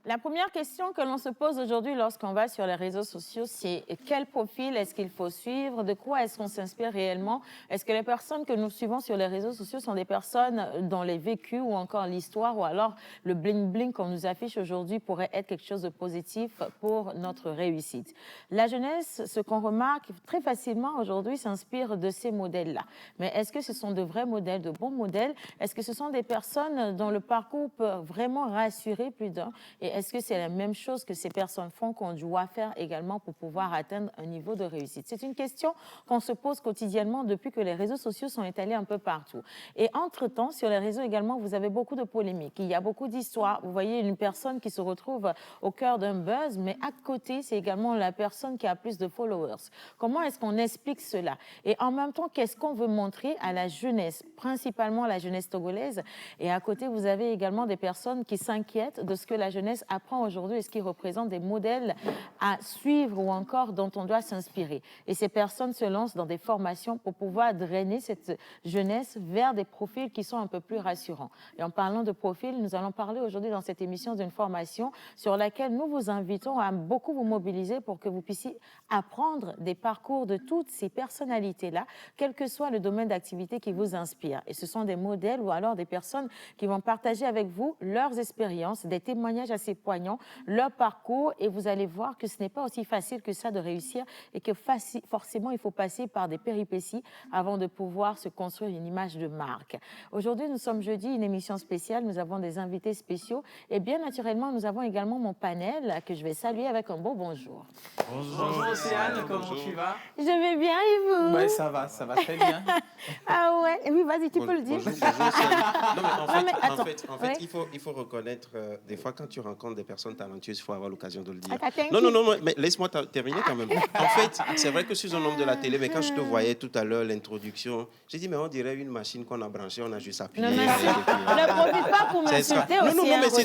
La première question que l'on se pose aujourd'hui lorsqu'on va sur les réseaux sociaux, c'est quel profil est-ce qu'il faut suivre? De quoi est-ce qu'on s'inspire réellement? Est-ce que les personnes que nous suivons sur les réseaux sociaux sont des personnes dont les vécus ou encore l'histoire ou alors le bling-bling qu'on nous affiche aujourd'hui pourrait être quelque chose de positif pour notre réussite? La jeunesse, ce qu'on remarque très facilement aujourd'hui, s'inspire de ces modèles-là. Mais est-ce que ce sont de vrais modèles, de bons modèles? Est-ce que ce sont des personnes dont le parcours peut vraiment rassurer plus d'un? Et est-ce que c'est la même chose que ces personnes font qu'on doit faire également pour pouvoir atteindre un niveau de réussite? C'est une question qu'on se pose quotidiennement depuis que les réseaux sociaux sont étalés un peu partout. Et entre-temps, sur les réseaux également, vous avez beaucoup de polémiques. Il y a beaucoup d'histoires. Vous voyez une personne qui se retrouve au cœur d'un buzz, mais à côté, c'est également la personne qui a plus de followers. Comment est-ce qu'on explique cela? Et en même temps, qu'est-ce qu'on veut montrer à la jeunesse, principalement la jeunesse togolaise? Et à côté, vous avez également des personnes qui s'inquiètent de ce que la jeunesse apprend aujourd'hui et ce qui représente des modèles à suivre ou encore dont on doit s'inspirer. Et ces personnes se lancent dans des formations pour pouvoir drainer cette jeunesse vers des profils qui sont un peu plus rassurants. Et en parlant de profils, nous allons parler aujourd'hui dans cette émission d'une formation sur laquelle nous vous invitons à beaucoup vous mobiliser pour que vous puissiez apprendre des parcours de toutes ces personnalités-là, quel que soit le domaine d'activité qui vous inspire. Et ce sont des modèles ou alors des personnes qui vont partager avec vous leurs expériences, des témoignages assez poignants, leur parcours, et vous allez voir que ce n'est pas aussi facile que ça de réussir et que forcément il faut passer par des péripéties avant de pouvoir se construire une image de marque. Aujourd'hui, nous sommes jeudi, une émission spéciale, nous avons des invités spéciaux et bien naturellement, nous avons également mon panel que je vais saluer avec un beau bonjour. Bonjour Océane, comment tu vas? Je vais bien et vous? Ouais, ça va très bien. Ah ouais, oui, vas-y, tu peux le dire. Bonjour, non, mais en fait, ouais. il faut reconnaître, des fois, quand tu rencontres des personnes talentueuses, il faut avoir l'occasion de le dire. Non, non, mais laisse-moi terminer quand même. En fait, c'est vrai que je suis un homme de la télé, mais quand je te voyais tout à l'heure, l'introduction, j'ai dit, mais on dirait une machine qu'on a branchée, on a juste appuyé. Non, merci. Ne profite pas pour m'insulter aussi. Non, mais c'est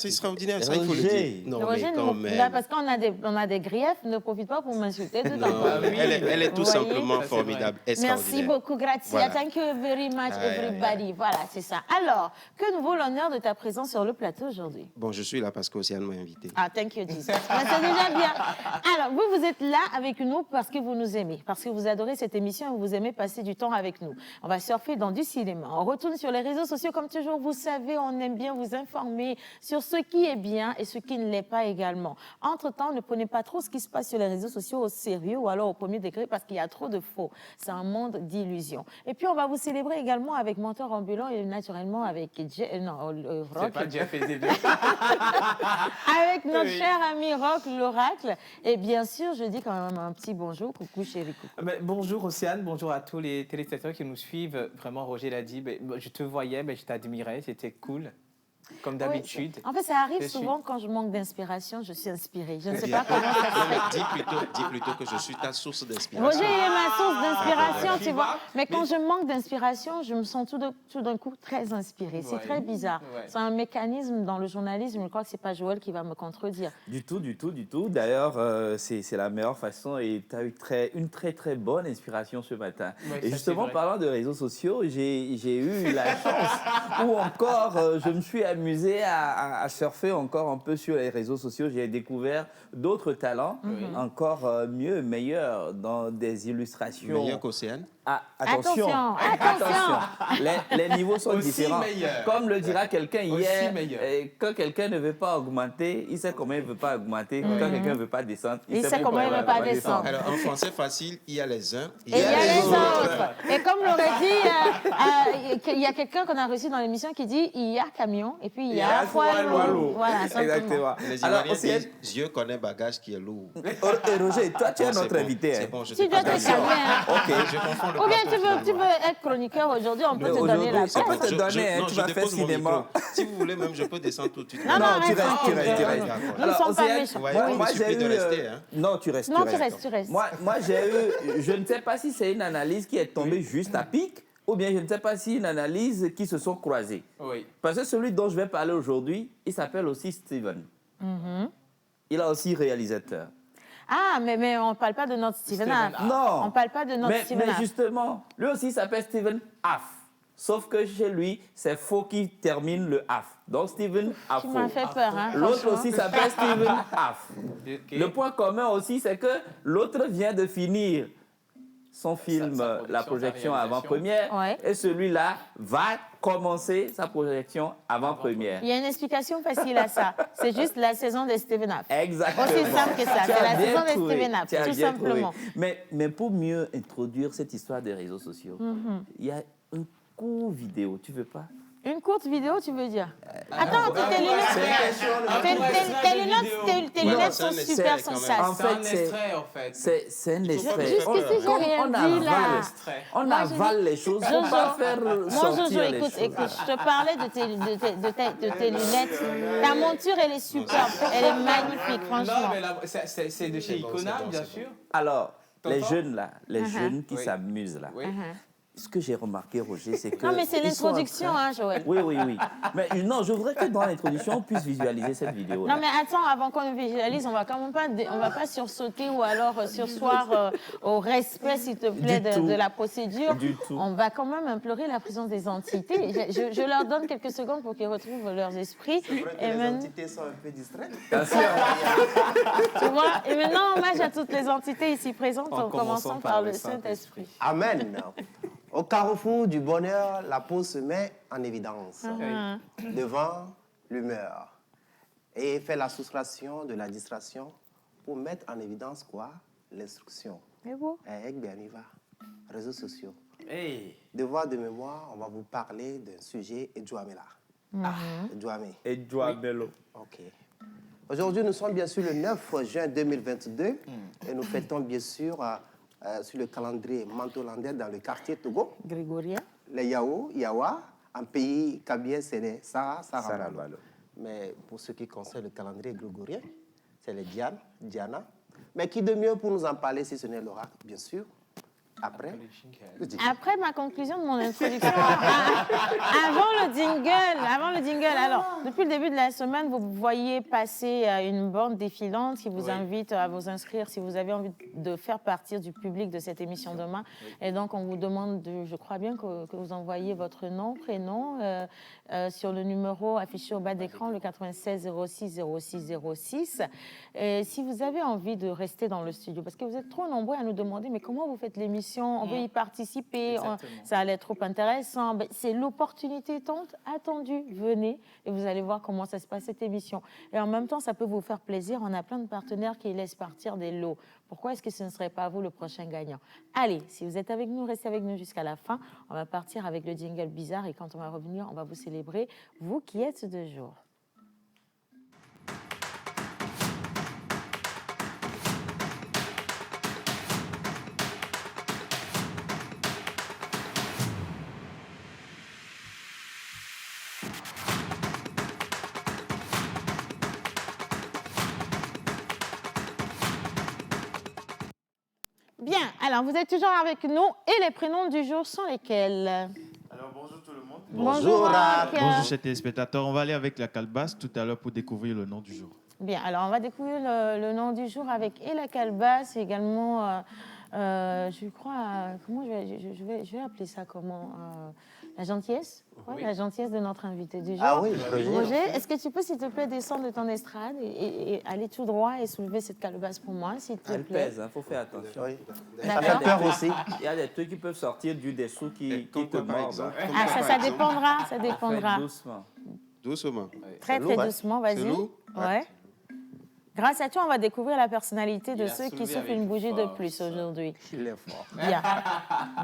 extraordinaire, ça, il faut le dire. Non, mais quand même. Parce qu'on a des griefs, ne profite pas pour m'insulter de temps. Elle est tout simplement formidable, extraordinaire. Merci beaucoup, grazie. Voilà. Thank you very much, everybody. Voilà, c'est ça. Alors, que nous vaut l'honneur de ta présence sur le plateau aujourd'hui? Bon, je suis là parce qu'Océane m'a invité. Ah, thank you, Jesus. C'est déjà bien. Alors, vous êtes là avec nous parce que vous nous aimez, parce que vous adorez cette émission et vous aimez passer du temps avec nous. On va surfer dans du cinéma. On retourne sur les réseaux sociaux. Comme toujours, vous savez, on aime bien vous informer sur ce qui est bien et ce qui ne l'est pas également. Entre-temps, ne prenez pas trop ce qui se passe sur les réseaux sociaux au sérieux ou alors au premier degré parce qu'il y a trop de faux. C'est un monde d'illusions. Et puis, on va vous célébrer également avec Mentor Ambulant et naturellement avec Rock. C'est pas Jeff et Zébé. Avec notre cher ami Rock, l'Oracle. Et bien sûr, je dis quand même un petit bonjour. Coucou, chérie, coucou. Bonjour Océane, bonjour à tous les téléspectateurs qui nous suivent. Vraiment, Roger l'a dit, je te voyais, je t'admirais, c'était cool. Comme d'habitude. Oui, en fait, ça arrive souvent quand je manque d'inspiration, je suis inspirée. Je ne sais pas comment ça se fait. Dis plutôt que je suis ta source d'inspiration. Roger est ma source d'inspiration, tu vois. Mais quand je manque d'inspiration, je me sens tout d'un coup très inspirée. C'est très bizarre. Ouais. C'est un mécanisme dans le journalisme. Je crois que ce n'est pas Joël qui va me contredire. Du tout. D'ailleurs, c'est la meilleure façon et tu as eu une très bonne inspiration ce matin. Ouais, et justement, parlant de réseaux sociaux, j'ai eu la chance ou encore je me suis amusé à surfer encore un peu sur les réseaux sociaux. J'ai découvert d'autres talents encore mieux, meilleurs dans des illustrations. Meilleur qu'Océane. Ah, attention. Les niveaux sont aussi différents. Meilleur. Comme le dira quelqu'un hier, quand quelqu'un ne veut pas augmenter, il sait comment il ne veut pas augmenter. Quand quelqu'un ne veut pas descendre, il sait comment il ne veut pas descendre. Alors, en français facile, il y a les uns et il y a les autres. Et comme l'aurait dit, il y a quelqu'un qu'on a reçu dans l'émission qui dit il y a camion et puis il y a poids lourd. Voilà, simplement. Exactement. Les Alors, Ivoiriens Océane, disent, Dieu connaît bagage qui est lourd. et Roger, toi, tu es Bon, c'est notre bon, invité. c'est hein. bon, je Tu dois te Attention. calmer. Hein. Ok. Je confonds le Ou bien plateau, tu veux être chroniqueur aujourd'hui, on peut te Aujourd'hui, donner la on peut place. te donner, hein, non, tu je vas faire dépose mon cinéma. micro. Si vous voulez même, je peux descendre tout de suite. Non, tu reste restes, tu tranquille. restes, tu restes. Nous ne sommes pas Océane, méchants. voyez, moi, il me j'ai suffit de eu, rester, hein. Non, tu restes. Non, tu restes. Moi, j'ai eu, je ne sais pas si c'est une analyse qui est tombée juste à pic, ou bien je ne sais pas si une analyse qui se sont croisées. Oui. Parce que celui dont je vais parler aujourd'hui, il s'appelle aussi Steven. Il est aussi réalisateur. Ah, mais on ne parle pas de notre Steven Aff. Non. On ne parle pas de notre Steven Mais Aff. justement, lui aussi il s'appelle Steven Aff. Sauf que chez lui, c'est faux qui termine le Aff. Donc Steven Aff. Tu m'as fait peur, hein, L'autre franchement. aussi s'appelle Steven Aff. Ok. Le point commun aussi, c'est que l'autre vient de finir son film, sa la projection avant-première, Ouais. et celui-là va commencer sa projection avant-première. Il y a une explication facile à ça. C'est juste la saison de Steven Aff. Exactement. Aussi simple que ça. Tu C'est as la bien saison de trouvé. Steven Aff, Tu as tout bien simplement. trouvé. Mais pour mieux introduire cette histoire des réseaux sociaux, il y a un court vidéo, tu veux pas? Une courte vidéo, tu veux dire? Attends, tes lunettes, tes Ouais, lunettes c'est sont un super essai, quand même. sensables. En C'est un fait, extrait, en fait. C'est un extrait. Jusqu'ici, j'ai rien On dit, là. avale, Extrait. on Moi, avale les choses, faut Jojo, pas faire Moi, sortir Jojo, les écoute, choses. je te parlais de tes lunettes. Ta monture, elle est superbe. Elle est magnifique, Non, franchement. mais là, c'est de chez C'est bon, Icona, c'est bon, bien c'est sûr. Alors, les T'entends? jeunes là, les jeunes qui Oui. s'amusent là, Oui. ce que j'ai remarqué, Roger, c'est que... Non, mais c'est ils sont en l'introduction, train- hein, Joël. Oui. Mais non, je voudrais que dans l'introduction, on puisse visualiser cette vidéo. Non, mais attends, avant qu'on le visualise, on va quand même pas, on va pas sursauter ou alors sursoir au respect, s'il te plaît, Du tout. de la procédure. Du tout. On va quand même implorer la présence des entités. Je leur donne quelques secondes pour qu'ils retrouvent leurs esprits. Et Les maintenant, entités sont un peu distraites. tu vois, et maintenant, hommage à toutes les entités ici présentes, en commençant par le Saint-Esprit. Amen. Au carrefour du bonheur, la peau se met en évidence devant l'humeur et fait la soustraction de la distraction pour mettre en évidence quoi? L'instruction. C'est beau. Avec bien y va. Réseaux sociaux. Hey. Devoir de mémoire, on va vous parler d'un sujet Edouamela. Edouamé. Et Joa Bello. Ok. Aujourd'hui, nous sommes bien sûr le 9 juin 2022 et nous fêtons bien sûr sur le calendrier mantolandais dans le quartier Togo, Grégorien. les Yao, Yawa, en pays kabien, c'est les Sarabalo. Sarabalo. Mais pour ce qui concerne le calendrier grégorien, c'est les Diana. Mais qui de mieux pour nous en parler si ce n'est l'oracle, bien sûr, après le jingle. Après ma conclusion de mon introduction, avant le jingle, alors, depuis le début de la semaine, vous voyez passer une bande défilante qui vous invite à vous inscrire si vous avez envie de faire partie du public de cette émission demain. Et donc, on vous demande, je crois bien que vous envoyez votre nom, prénom, sur le numéro affiché au bas d'écran, le 96 06 06 06. Et si vous avez envie de rester dans le studio, parce que vous êtes trop nombreux à nous demander, mais comment vous faites l'émission? On veut y participer, ça allait être trop intéressant. Ben, c'est l'opportunité tant attendue. Venez et vous allez voir comment ça se passe cette émission. Et en même temps, ça peut vous faire plaisir. On a plein de partenaires qui laissent partir des lots. Pourquoi est-ce que ce ne serait pas vous le prochain gagnant? Allez, si vous êtes avec nous, restez avec nous jusqu'à la fin. On va partir avec le jingle bizarre et quand on va revenir, on va vous célébrer, vous qui êtes de jour. Bien, alors vous êtes toujours avec nous et les prénoms du jour sont lesquels? Alors bonjour tout le monde. Bonjour, Rock. Bonjour chers téléspectateurs. On va aller avec la calebasse tout à l'heure pour découvrir le nom du jour. Bien, alors on va découvrir le nom du jour avec et la calebasse et également, je crois, comment je vais appeler ça comment? La gentillesse? Ouais, la gentillesse de notre invité du jour. Ah oui, Roger, est-ce que tu peux, s'il te plaît, descendre de ton estrade et aller tout droit et soulever cette calebasse pour moi, s'il te Elle plaît? pèse, il faut faire attention. Oui. Ça D'accord. fait peur aussi. Il y a des trucs qui peuvent sortir du dessous qui te Comme par mordent. exemple. hein. Ah, ça dépendra, ça Faites dépendra. doucement. Doucement. Très, C'est lourd, très hein? doucement, C'est vas-y. lourd? Ouais. Grâce à toi, on va découvrir la personnalité de Il a ceux qui soulevé soufflent avec une bougie de force. plus aujourd'hui. Il est fort. Bien.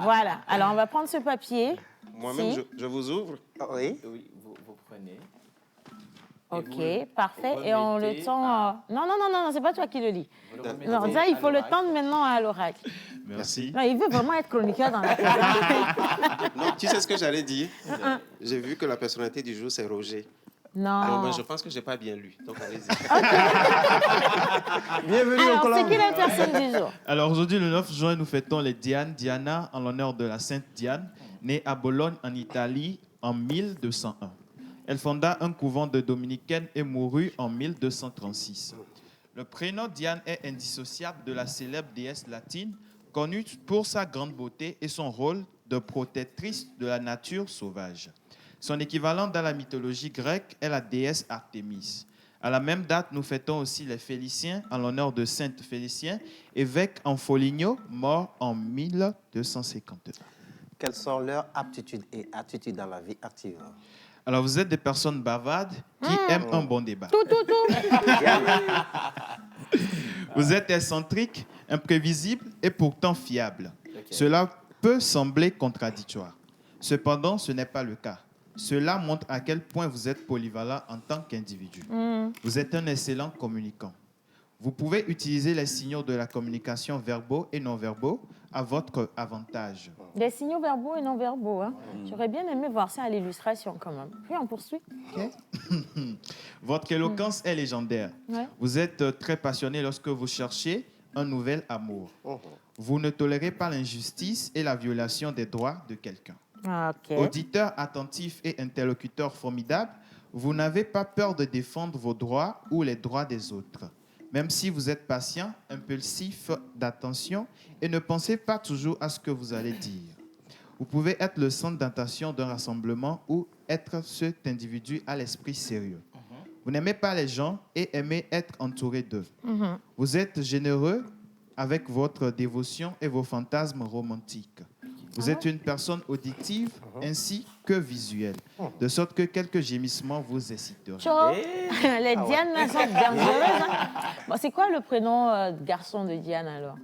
Voilà. Alors, on va prendre ce papier. Moi-même, Si. je vous ouvre. Oui. Oui, vous prenez. Ok, vous parfait. Et on le remettez tend... Non, c'est pas toi qui le lis. Vous le remettez Non, ça, il à faut le l'oracle. tendre maintenant à l'oracle. Merci. Non, il veut vraiment être chroniqueur dans la présence. Non, tu sais ce que j'allais dire? J'ai vu que la personnalité du jour, c'est Roger. Non. Non, mais je pense que je n'ai pas bien lu. Donc, allez-y. Bienvenue au Alors, c'est club. qui la personne du jour? Alors aujourd'hui, le 9 juin, nous fêtons les Diana, en l'honneur de la Sainte Diane, née à Bologne, en Italie, en 1201. Elle fonda un couvent de dominicaines et mourut en 1236. Le prénom Diane est indissociable de la célèbre déesse latine, connue pour sa grande beauté et son rôle de protectrice de la nature sauvage. Son équivalent dans la mythologie grecque est la déesse Artémis. À la même date, nous fêtons aussi les Féliciens en l'honneur de Sainte Félicien, évêque en Foligno, mort en 1251. Quelles sont leurs aptitudes et attitudes dans la vie active? Alors, vous êtes des personnes bavardes qui aiment un bon débat. Tout. Vous êtes excentriques, imprévisibles et pourtant fiables. Cela peut sembler contradictoire. Cependant, ce n'est pas le cas. Cela montre à quel point vous êtes polyvalent en tant qu'individu. Vous êtes un excellent communicant. Vous pouvez utiliser les signaux de la communication verbaux et non-verbaux à votre avantage. Des signaux verbaux et non verbaux. Hein. J'aurais bien aimé voir ça à l'illustration quand même. Puis on poursuit. Votre éloquence est légendaire. Ouais. Vous êtes très passionné lorsque vous cherchez un nouvel amour. Vous ne tolérez pas l'injustice et la violation des droits de quelqu'un. Ok. Auditeur attentif et interlocuteur formidable, vous n'avez pas peur de défendre vos droits ou les droits des autres. Même si vous êtes patient, impulsif d'attention et ne pensez pas toujours à ce que vous allez dire. Vous pouvez être le centre d'attention d'un rassemblement ou être cet individu à l'esprit sérieux. Vous n'aimez pas les gens et aimez être entouré d'eux. Vous êtes généreux avec votre dévotion et vos fantasmes romantiques. Vous êtes une personne auditive ainsi que visuelle, de sorte que quelques gémissements vous exciteraient. Ciao. Les Diane là, sont dangereuses. Hein. Bon, c'est quoi le prénom de garçon de Diane alors?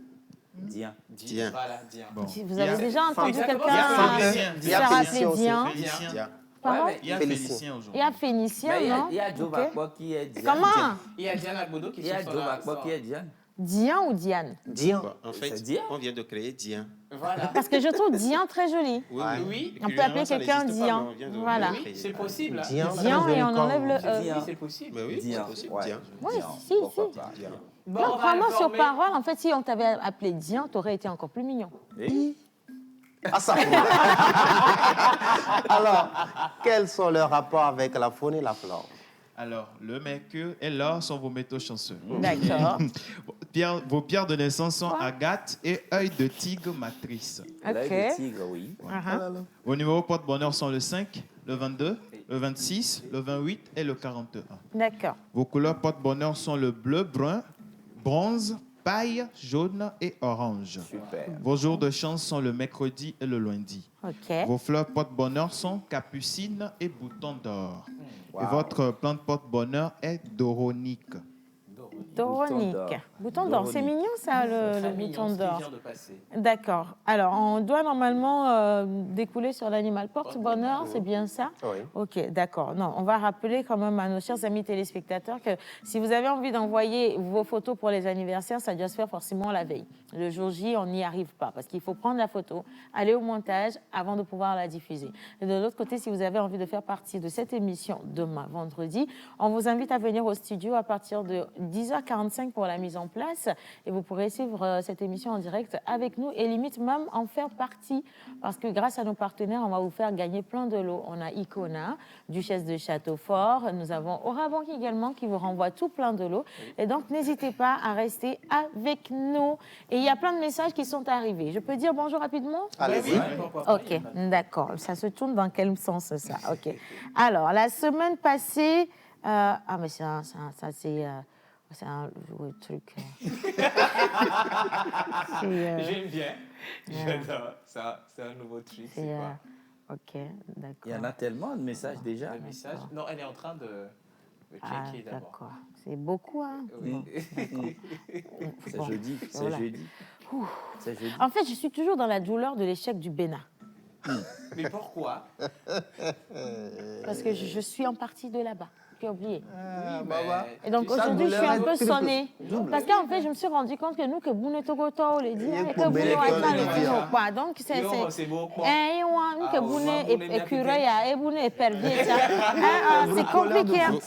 Diane. Diane. Voilà, Diane. Bon. Vous avez déjà entendu Exactement. quelqu'un Diane. se rappeler Félicien aussi. Diane? Félicien. Pardon? Ouais, Il y a Félicien. Félicien Il aujourd'hui. y a Phénicien, mais non? il y a Joe Ok. Bakbo qui est Diane. Comment? Il y a Diane Agbodo qui Il y a sur Joe la- Bakbo qui est Diane. Diane ou Diane? Diane. Bon, en fait, C'est Diane. on vient de créer Diane. Voilà. Parce que je trouve Diane très jolie. Oui, Oui. On peut appeler Ça quelqu'un n'existe pas, Diane. mais on vient de Voilà. le Oui, créer. c'est possible. hein. Diane, Diane très et on joli enlève le comme- E. Oui, c'est possible. Mais oui, Diane. c'est possible, Ouais. Diane. Oui, Diane. si. Pourquoi pas? Diane. Bon, Non, on va crois-moi sur informer- parole, en fait, si on t'avait appelé Diane, t'aurais été encore plus mignon. Eh? Ah, ça. Alors, quels sont leurs rapports avec la faune et la flore? Alors, le mercure et l'or sont vos métaux chanceux. D'accord. Vos pierres de naissance sont agate et œil de tigre matrice. L'œil Ok. de tigre, oui. Uh-huh. Vos numéros porte-bonheur sont le 5, le 22, le 26, le 28 et le 41. D'accord. Vos couleurs porte-bonheur sont le bleu, brun, bronze, paille, jaune et orange. Super. Vos jours de chance sont le mercredi et le lundi. Ok. Vos fleurs porte-bonheur sont capucine et bouton d'or. Wow. Et votre plante porte-bonheur est doronique. Doronique. d'or. Bouton d'or. C'est Doronique. mignon, ça, le Très mignon, bouton ce qui d'or. vient de passer. D'accord. Alors, on doit normalement découler sur l'animal porte-bonheur, c'est bien ça? Oui. Ok, d'accord. Non, on va rappeler quand même à nos chers amis téléspectateurs que si vous avez envie d'envoyer vos photos pour les anniversaires, ça doit se faire forcément la veille. Le jour J, on n'y arrive pas parce qu'il faut prendre la photo, aller au montage avant de pouvoir la diffuser. Et de l'autre côté, si vous avez envie de faire partie de cette émission demain, vendredi, on vous invite à venir au studio à partir de 10h45 pour la mise en place et vous pourrez suivre cette émission en direct avec nous et limite même en faire partie parce que grâce à nos partenaires, on va vous faire gagner plein de lots. On a Icona, Duchesse de Châteaufort, nous avons Orabank également qui vous renvoie tout plein de lots et donc n'hésitez pas à rester avec nous. Et il y a plein de messages qui sont arrivés. Je peux dire bonjour rapidement? Allez-y. Oui, pourquoi pas, il y a Ok, pas de- d'accord. Ça se tourne dans quel sens ça? Ok. Alors, la semaine passée, ah mais c'est un truc. C'est, J'aime bien. J'adore. Ça, c'est un nouveau truc. C'est c'est, quoi? ok, d'accord. Il y en a tellement de messages déjà. Le message. Non, elle est en train de Ah, checker d'abord. d'accord. C'est beaucoup, hein. Oui. C'est Bon, jeudi. C'est voilà. jeudi. C'est jeudi. En fait, je suis toujours dans la douleur de l'échec du Bénin. Mais pourquoi? Parce que je suis en partie de là-bas. tu as oublié. Baba. Et donc Chaque aujourd'hui, je suis douleur un peu est triple. sonnée. Double. Parce qu'en fait, je me suis rendu compte que nous, que Boune Togoto, les dit, Il y a et que pour Boune belle école, Ouattara, les les dit, dire. quoi. Donc, c'est. C'est beau, quoi. Eh, nous, que Ah, Boune maman, Boune est écureuil, bien et Boune épervier, ça. C'est compliqué. hein.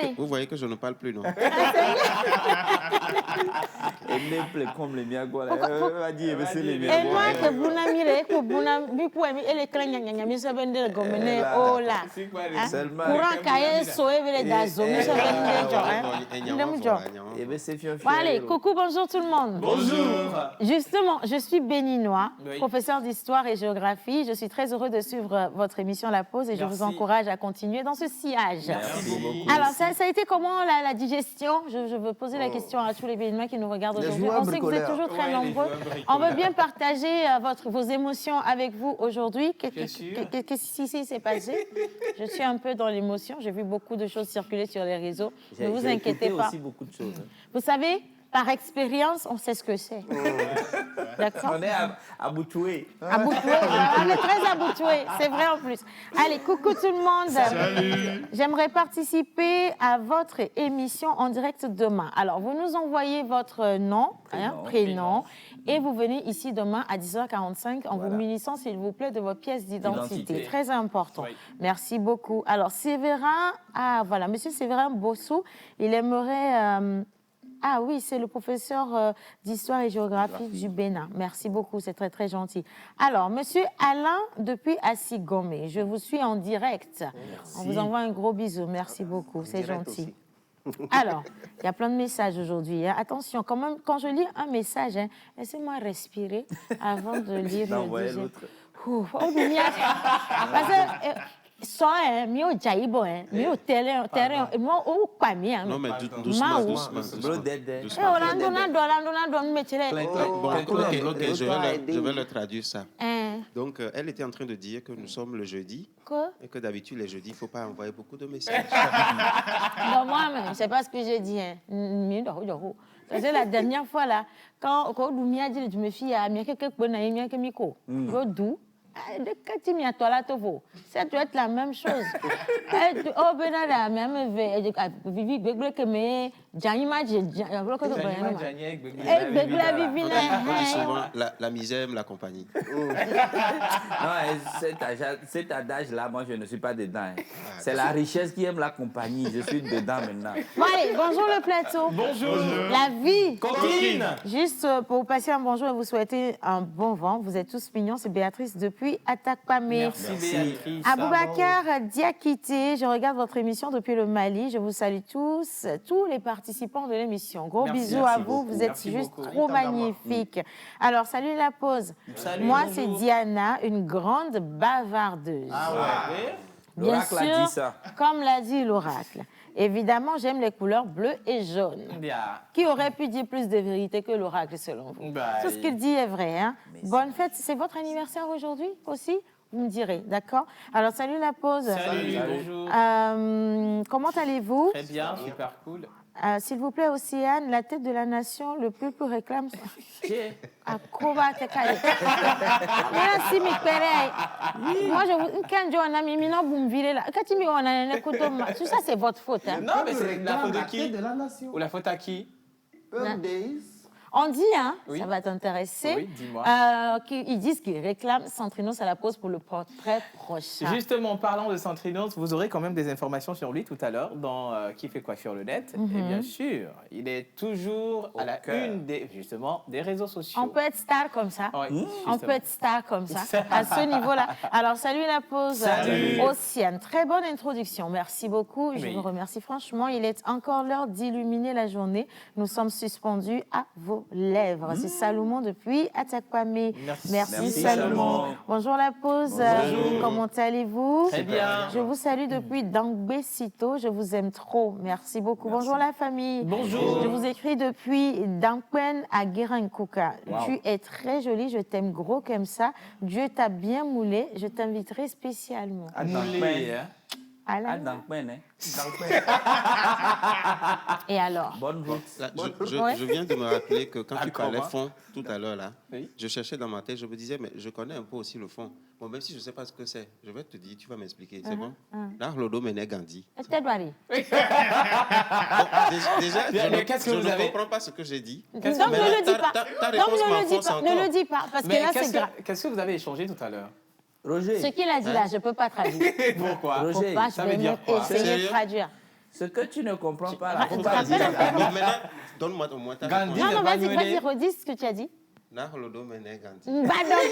Allez. Vous voyez que je ne parle plus, non? Exemple comme les miagwa. Va dire, c'est les Et miagwa. moi, que Bouna mire, que Bouna, bipo, et les clans, mi se vende le gomene, oh là. Seulement. Courant cahier, soé, les dazo, mi se vende, genre, hein. Eh bien, c'est fier. Bon, allez, coucou, bonjour tout le monde. Bonjour. Justement, je suis béninois, Oui. professeur d'histoire et géographie. Je suis très heureux de suivre votre émission La Pause et je vous Merci. encourage à continuer dans ce sillage. Merci beaucoup. Alors, ça a été comment la digestion? Je veux poser la question à tous les Béninois qui nous regardent Les aujourd'hui. joueurs On sait que vous êtes bricoleurs. toujours très Ouais, les nombreux. joueurs bricoleurs. On veut bien partager vos émotions avec vous aujourd'hui. Bien sûr. Qu'est-ce qui s'est passé? Je suis un peu dans l'émotion. J'ai vu beaucoup de choses circuler sur les réseaux. Ne vous inquiétez pas. aussi beaucoup de choses. Vous savez, par expérience, on sait ce que c'est. D'accord? On est aboutué. Aboutoué, on est très aboutoué, c'est vrai en plus. Allez, coucou tout le monde. Salut. J'aimerais participer à votre émission en direct demain. Alors, vous nous envoyez votre nom, prénom, et vous venez ici demain à 10h45 en vous munissant, s'il vous plaît, de vos pièces d'identité. Identité. Très important. Oui. Merci beaucoup. Alors, Séverin, Monsieur Séverin Bossou, il aimerait... Ah oui, c'est le professeur d'histoire et géographie du Bénin. Merci beaucoup, c'est très très gentil. Alors, monsieur Alain depuis Assigomé, je vous suis en direct. On vous envoie un gros bisou, merci beaucoup, c'est direct gentil. Alors, il y a plein de messages aujourd'hui. Hein. Attention, quand même, quand je lis un message, hein, laissez-moi respirer avant de lire le D'envoyer deuxième. l'autre. Ouh, oh, parce que... So, mi o jaibo, mi o terrain, moi o kwa mi hein. Non, mais Ma doucement, ou. doucement. Bro, dead. Doucement. Orlando na me tire. Bon, ok, je vais le traduire ça. Hein, Donc, elle était en train de dire que nous sommes le jeudi quoi? et que d'habitude, les jeudis, il ne faut pas envoyer beaucoup de messages. Non, moi, c'est pas ce que j'ai dit. Hein. Parce que la dernière fois, là, quand Lumia dit, je me fie à quelqu'un qui a un micro, d'où? Ça doit être la même chose. Oh, ben la même Vivi Begle que me Janima On dit souvent la misère aime la compagnie. Non, cet adage-là, moi, je ne suis pas dedans. Hein. C'est la richesse qui aime la compagnie. Je suis dedans maintenant. Bon, allez, bonjour le plateau. Bonjour. La vie. Coquine. Juste pour vous passer un bonjour et vous souhaiter un bon vent. Vous êtes tous mignons. C'est Béatrice depuis Atakpamé. Merci Béatrice. Aboubacar Diakité, je regarde votre émission depuis le Mali. Je vous salue tous les participants de l'émission. Gros Merci, bisous merci à vous. beaucoup, Vous êtes merci juste beaucoup. trop magnifiques. Alors, salut la pause. Salut, Moi, bonjour. c'est Diana, une grande bavardeuse. Bien L'oracle a sûr, dit ça. comme l'a dit l'oracle. Évidemment, j'aime les couleurs bleues et jaunes. Bien. Qui aurait pu dire plus de vérité que l'oracle, selon vous? Bah, Tout ce qu'il dit est vrai. Hein? Bonne fête. C'est votre anniversaire aujourd'hui aussi? Vous me direz, d'accord? Alors, salut la pause. Salut, bonjour. Comment allez-vous? Très bien, super cool. S'il vous plaît, Océane, la tête de la nation, le peuple réclame... Merci, mes pères. Moi, quand je suis mis non, vous me virez là. Quand tu me dis, tout ça, c'est votre faute. Hein? Non, mais c'est la faute de qui? De la nation. Ou la faute à qui? Birthdays. On dit, hein, Oui. ça va t'intéresser, Oui, dis-moi. qu'ils disent qu'ils réclament Centrinos à la pause pour le portrait prochain. Justement, parlant de Centrinos, vous aurez quand même des informations sur lui tout à l'heure dans Qui fait quoi sur le net. Et bien sûr, il est toujours à la une des réseaux sociaux. On peut être star comme ça. Ouais, On justement. peut être star comme ça, à ce niveau-là. Alors, salut la pause. Salut. Océane, très bonne introduction. Merci beaucoup. Je Oui. vous remercie franchement. Il est encore l'heure d'illuminer la journée. Nous sommes suspendus à vos lèvres. C'est Salomon depuis Atakpamé. Merci. Merci Salomon. Bonjour la pause. Bonjour. Comment allez-vous? Très bien. Je vous salue depuis Dangbé-Sito. Je vous aime trop. Merci beaucoup. Bonjour la famille. Bonjour. Je vous écris depuis Dankwen à Guérinkuka. Tu es très jolie. Je t'aime gros comme ça. Dieu t'a bien moulé. Je t'inviterai spécialement. Moulé, hein. Ah là Ah, là. donc, hein. Et alors? Bonne route. Là, Ouais. je viens de me rappeler que quand tu Encore, parlais hein. fond tout à l'heure, là, Oui. je cherchais dans ma tête, je me disais, mais je connais un peu aussi le fond. Bon, même si je ne sais pas ce que c'est, je vais te dire, tu vas m'expliquer. C'est bon? Narlodo Mene Gandhi. Peut-être Barry. Bon, déjà, je ne comprends pas ce que j'ai dit. Donc ne le dis pas. Donc ne le dis pas, parce que là c'est grave. Qu'est-ce que vous avez échangé tout à l'heure? Roger, Ce qu'il a dit là, je ne peux pas traduire. Pourquoi? Roger, Faut pas, ça je veut vais dire quoi? essayer de traduire. ce que tu ne comprends pas, là, faut Tu pas te le dire. rappelles Bon, maintenant, donne-moi au moins ta Gandhi. réponse. Non, va vas-y, annuler. redis ce que tu as dit. Narlodo Mene Gandhi. Bah donc.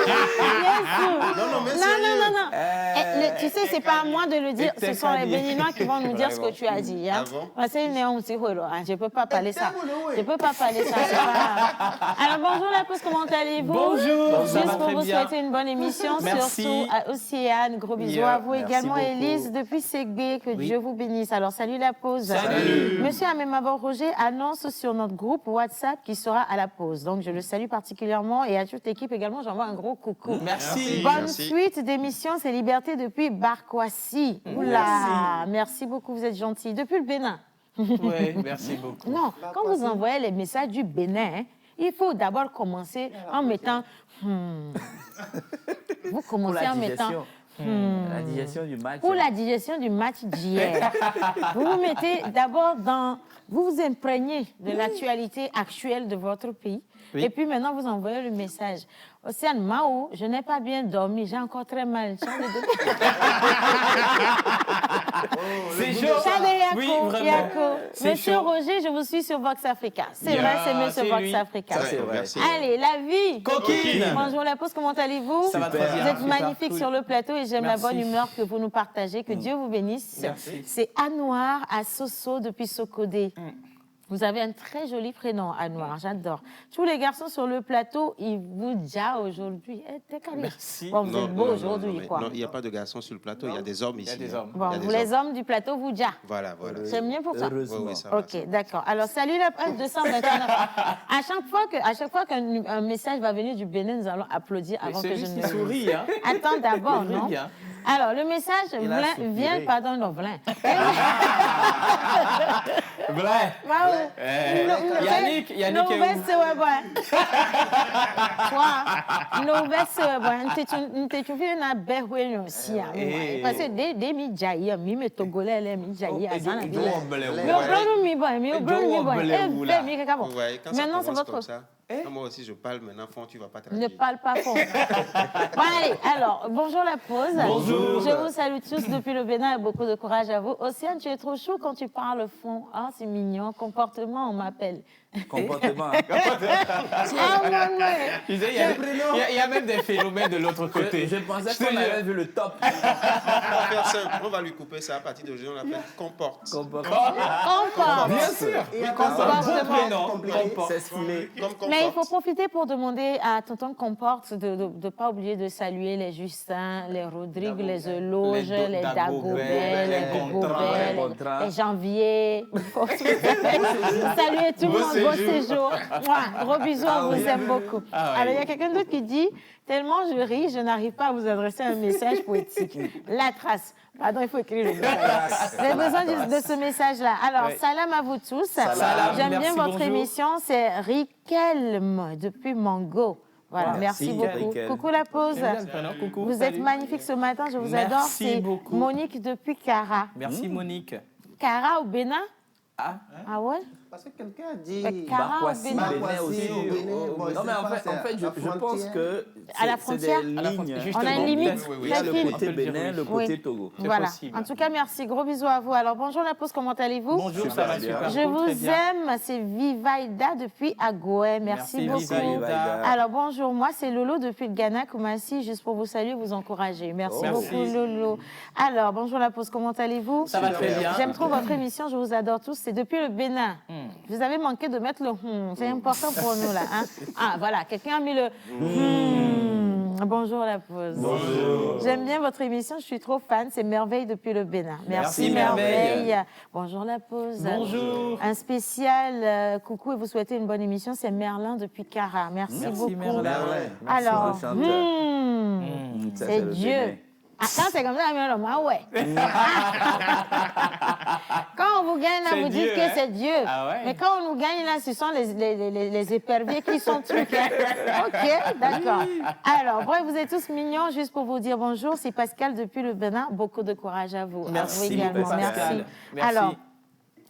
Bien sûr. Non, mais Non. Tu sais, c'est pas à moi de le dire. Ce sont les Béninois qui vont nous dire ce que tu as dit. Hein. Ah bon? C'est une néon, c'est quoi, là, hein. Je peux pas parler ça. Je peux pas parler ça. C'est pas... Alors bonjour la pause, comment allez-vous? Bonjour, ça Juste va pour très vous bien. souhaiter une bonne émission, Merci. surtout à Océane. Gros bisous Yeah, à vous merci également, beaucoup. Élise depuis Ségué. Que Dieu vous bénisse. Alors salut la pause. Salut. Monsieur Amémabo Roger annonce sur notre groupe WhatsApp qu'il sera à la pause. Donc je le salue particulièrement et à toute l'équipe également, j'envoie un gros coucou. Merci. Bonne Merci. suite d'émission, c'est Liberté depuis Barkwasi. Oula, merci beaucoup, vous êtes gentil. Depuis le Bénin. Oui, merci beaucoup. Non, quand vous envoyez les messages du Bénin, hein, il faut d'abord commencer en mettant... Vous Pour commencez la en mettant... digestion. La digestion du match. Pour la digestion du match d'hier, vous vous mettez d'abord dans... Vous vous imprégnez de l'actualité actuelle de votre pays. Oui. Et puis maintenant, vous envoyez le message. Océane Mao, je n'ai pas bien dormi, j'ai encore très mal. C'est chaud. Oui, vraiment. C'est Monsieur chaud. Roger, je vous suis sur Vox Africa. C'est Yeah, vrai, c'est Monsieur c'est Vox lui. Africa. Ça, c'est vrai. Merci. Allez, la vie. Coquine. Bonjour la pause, comment allez-vous? Ça va très Super. bien. Vous êtes super magnifique cool. sur le plateau et j'aime la Merci. bonne humeur que vous nous partagez. Que Dieu vous bénisse. Merci. C'est Anouar à Soso depuis Sokodé. Vous avez un très joli prénom, Anouar, j'adore. Tous les garçons sur le plateau, ils vous déjà aujourd'hui. T'es calé. Merci. Bon, vous êtes beaux aujourd'hui, mais quoi. non, il n'y a pas de garçons sur le plateau, il y a des hommes ici. Il y a des hein. hommes. Il y Bon, a des vous les hommes du plateau, vous déjà. Voilà, voilà. J'aime bien pour ça. Heureusement. Oui, ça va. Ok, d'accord. Alors, salut la page 229. À chaque fois qu'un message va venir du Bénin, nous allons applaudir avant que Celui je qui ne... sourit, hein. Attends d'abord, Il non? rit, hein. Alors, le message Il a soupiré. vient, pardon, non, Vlain. Vrai. Waouh. Yannick est où? Eh. Parce que des mi jaillit, mi me togolais les mi jaillit à ça. Il doit oublier. Mi obronu mi boy, mi obronu mi boy. Vous, là. Mi kaka bon. Vous voyez, quand ça Maintenant c'est commence votre. comme ça, quand moi aussi je parle maintenant, fond, tu ne vas pas Ne traduire. parle pas fort. Bon, allez, alors, bonjour la pause. Bonjour. Je vous salue tous depuis le Bénin et beaucoup de courage à vous. Océane, tu es trop chaud quand tu parles fond. Ah, c'est mignon. Comportement, on m'appelle. Comportement. Ah, mon Dieu. Tu sais, il y a même des phénomènes de l'autre côté. Je pensais qu'on avait vu le top. On va faire simple, on va lui couper ça à partir d'aujourd'hui, on l'appelle comporte. Comportement. Comporte. Bien sûr. Et Un comportement. bon prénom. Compliqué. Comporte. C'est stylé. Comme comporte. Mais il faut profiter pour demander à Tonton Comporte de ne pas oublier de saluer les Justins, les Rodrigue, les Eloges, les Dagobert, les Gontran, Gobert, les Janvier. Il faut saluer tout le monde. Bon séjour. Moi, gros bisous, on vous aime beaucoup. Ah oui. Alors, il y a quelqu'un d'autre qui dit « Tellement je ris, je n'arrive pas à vous adresser un message poétique. » La trace. Pardon, il faut écrire le message. J'ai besoin de ce message-là. Alors, Oui. salam à vous tous. Salam, J'aime bien merci, votre bonjour. émission. C'est Riquelme depuis Mango. Voilà, merci beaucoup. Riquelme. Coucou la pause. J'aime bien le prénom. Coucou. Vous êtes salut. magnifique ce matin, je vous Merci adore. C'est beaucoup. Monique depuis Cara. Merci, Monique. Cara au Bénin? Ah, Ah ouais? Parce que quelqu'un a dit... Cara au Barkwasi, Bénin. Bénin aussi. Au Bénin, bon, Non, mais c'est en pas, fait, c'est je la pense frontière. que À la c'est frontière. des À la lignes. frontière, On a justement. une limite Oui, Il y a très le fine. côté On peut le dire, Bénin, oui. le côté Oui. Togo. C'est Voilà. possible. En tout cas, merci. Gros bisous à vous. Alors, bonjour la pause, comment allez-vous? bonjour, ça va bien. super. Je cool, très vous bien. aime, c'est Vivaïda depuis Agoé. Merci beaucoup. Vivaïda. Alors bonjour, moi c'est Lolo depuis le Ghana, Koumassi, juste pour vous saluer, vous encourager. Merci Oh. beaucoup Merci. Lolo. Alors bonjour la pause, comment allez-vous? Ça va très bien. J'aime trop votre émission, je vous adore tous. C'est depuis le Bénin. Vous avez manqué de mettre le c'est important pour nous là. Hein? Ah voilà, quelqu'un a mis le Bonjour la pause. Bonjour. J'aime bien votre émission, je suis trop fan. C'est Merveille depuis le Bénin. Merci, Merveille. Bonjour la pause. Bonjour. Un spécial coucou et vous souhaitez une bonne émission. C'est Merlin depuis Cara. Merci beaucoup. Merlin. Merci Alors, le chanteur. c'est Ça, le Dieu. Bénin. Ah, quand c'est comme ça, ouais. Quand on vous gagne, là, C'est vous dites Dieu, que hein? c'est Dieu. Ah ouais? Mais quand on nous gagne, là, ce sont les éperviers qui sont trucs. Hein? OK, d'accord. Alors, bref, vous êtes tous mignons. Juste pour vous dire bonjour, c'est Pascal depuis le Bénin. Beaucoup de courage à vous. Merci À vous également. beaucoup, Pascal. Merci. Alors,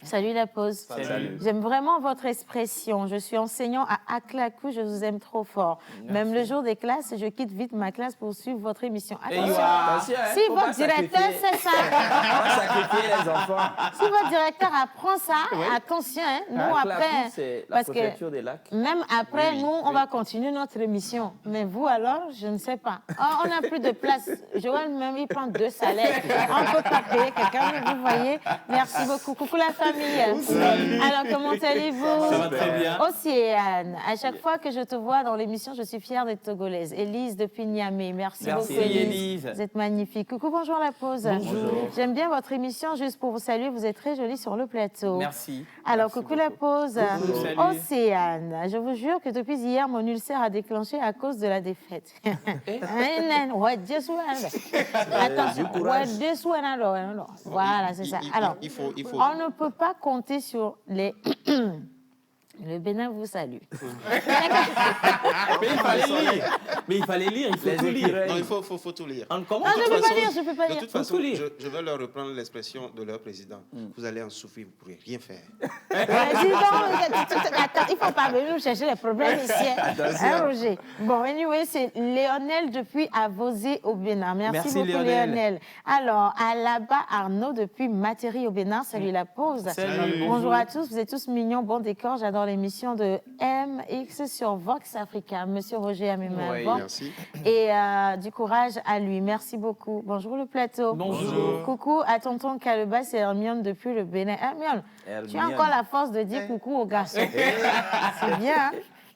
salut la pause. Salut. J'aime vraiment votre expression. Je suis enseignant à Aklakou, je vous aime trop fort. Même le jour des classes, je quitte vite ma classe pour suivre votre émission. Attention, Attention, hein, si faut votre pas directeur sacrifier- sait ça, faut pas sacrifier les enfants. si votre directeur apprend ça, attention, hein, nous Aklakou, après, c'est la parce que préfecture des lacs. même après, nous, on va continuer notre émission. Mais vous, alors, je ne sais pas. Oh, on n'a plus de place. Joël, même, il prend 2 salaires. On ne peut pas payer quelqu'un, mais vous voyez. Merci beaucoup. Coucou la famille. Alors, comment allez-vous? Ça va très bien. Océane, à chaque fois que je te vois dans l'émission, je suis fière d'être togolaise. Élise depuis Niamey. Merci Merci, beaucoup, Élise. Vous êtes magnifique. Coucou, bonjour la pause. Bonjour. J'aime bien votre émission. Juste pour vous saluer, vous êtes très jolie sur le plateau. Merci. Alors, Merci coucou la beaucoup. pause. Coucou, salut. Océane, je vous jure que depuis hier, mon ulcère a déclenché à cause de la défaite. Attention, voilà, c'est ça. Alors, Il faut. on ne peut pas compter sur les... Le Bénin vous salue. Mais il fallait lire. Mais il fallait lire, il faut tout lire. Non, il faut tout lire. Comment Non, De je toute ne peux pas façon- lire, je ne peux pas De lire. toute façon, tout lire. je vais leur reprendre l'expression de leur président. Vous allez en souffrir, vous ne pourrez rien faire. Dis donc, attends, il ne faut pas venir nous chercher les problèmes ici. Hein, Roger? Bon, anyway, c'est Léonel depuis Avosé au Bénin. Merci beaucoup, Léonel. Alors, à là-bas, Arnaud depuis Matéry au Bénin. Salut la pause. Salut. Bonjour à tous, vous êtes tous mignons, bon décor. J'adore l'émission de MX sur Vox Africa. Monsieur Roger a mis main Oui, avant. Merci. Et du courage à lui. Merci beaucoup. Bonjour le plateau. Bonjour. Coucou à tonton Kaleba, c'est Hermione depuis le Bénin. Hermione, tu as Hermione. encore la force de dire coucou aux garçons. C'est bien, hein?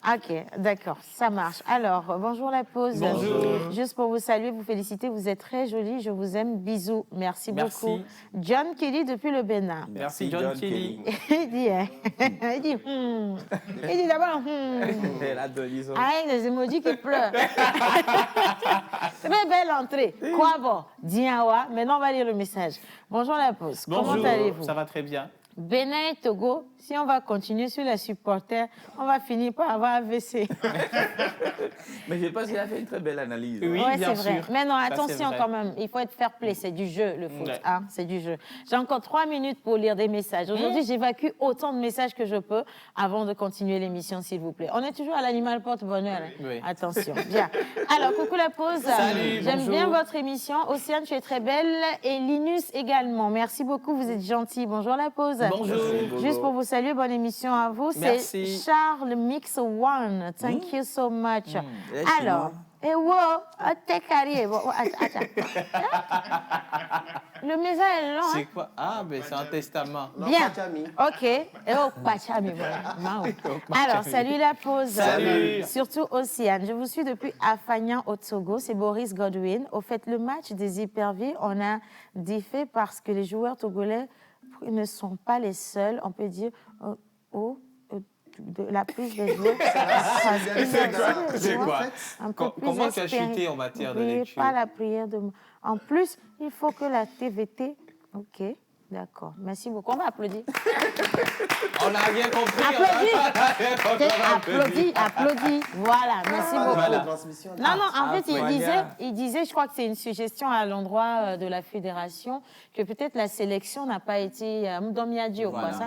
Ok, d'accord, ça marche. Alors, bonjour la pause. Bonjour. Juste pour vous saluer, vous féliciter, vous êtes très jolie, je vous aime, bisous. Merci Merci. beaucoup. John Kelly depuis le Bénin. Merci, John Kelly. Il dit, hein? Il dit, Il dit d'abord, La Denison. avec des emojis qui pleurent. Très belle entrée. Quoi bon? Diawa. Maintenant, on va lire le message. Bonjour la pause. Bonjour. Comment allez-vous? Ça va très bien. Bénin et Togo, si on va continuer sur les supporters, on va finir par avoir AVC. Mais je pense qu'il a fait une très belle analyse. Oui, Ouais, bien c'est vrai. sûr. Mais non, Ça, c'est attention vrai. quand même, il faut être fair play, c'est du jeu le foot, Ouais. hein, c'est du jeu. J'ai encore 3 minutes pour lire des messages. Aujourd'hui, j'évacue autant de messages que je peux avant de continuer l'émission, s'il vous plaît. On est toujours à l'animal porte-bonheur. Hein. Oui. Attention, bien. Alors, coucou la pause. Salut, J'aime bonjour. bien votre émission. Océane, tu es très belle. Et Linus également. Merci beaucoup, vous êtes gentil. Bonjour la pause. Bonjour. Juste pour vous saluer, bonne émission à vous. C'est Merci. Charles Mix One. Thank you so much. Et Alors, et wow, t'es carré. Bon, attends. Le message est long. Hein? C'est quoi? Ah, ben c'est un testament. Bien. Pachami. OK. Et oh, Pachami, voilà. Mao. Alors, salut la pause. Salut. Surtout Océane. Je vous suis depuis Afagnan au Togo. C'est Boris Godwin. Au fait, le match des hypervies, on a défait parce que les joueurs togolais ne sont pas les seuls, on peut dire, de la prise des joueurs. C'est quoi? Un peu plus Comment tu as expéri- chuté en matière de N'oubliez lecture? pas la prière de... En plus, il faut que la TVT... OK, d'accord. Merci beaucoup. On va applaudir. On n'a rien compris. Applaudis. Voilà, merci beaucoup. Voilà. Transmission. Non, en fait, Voilà. il disait, je crois que c'est une suggestion à l'endroit de la fédération, que peut-être la sélection n'a pas été Mdomiadio, quoi. Voilà,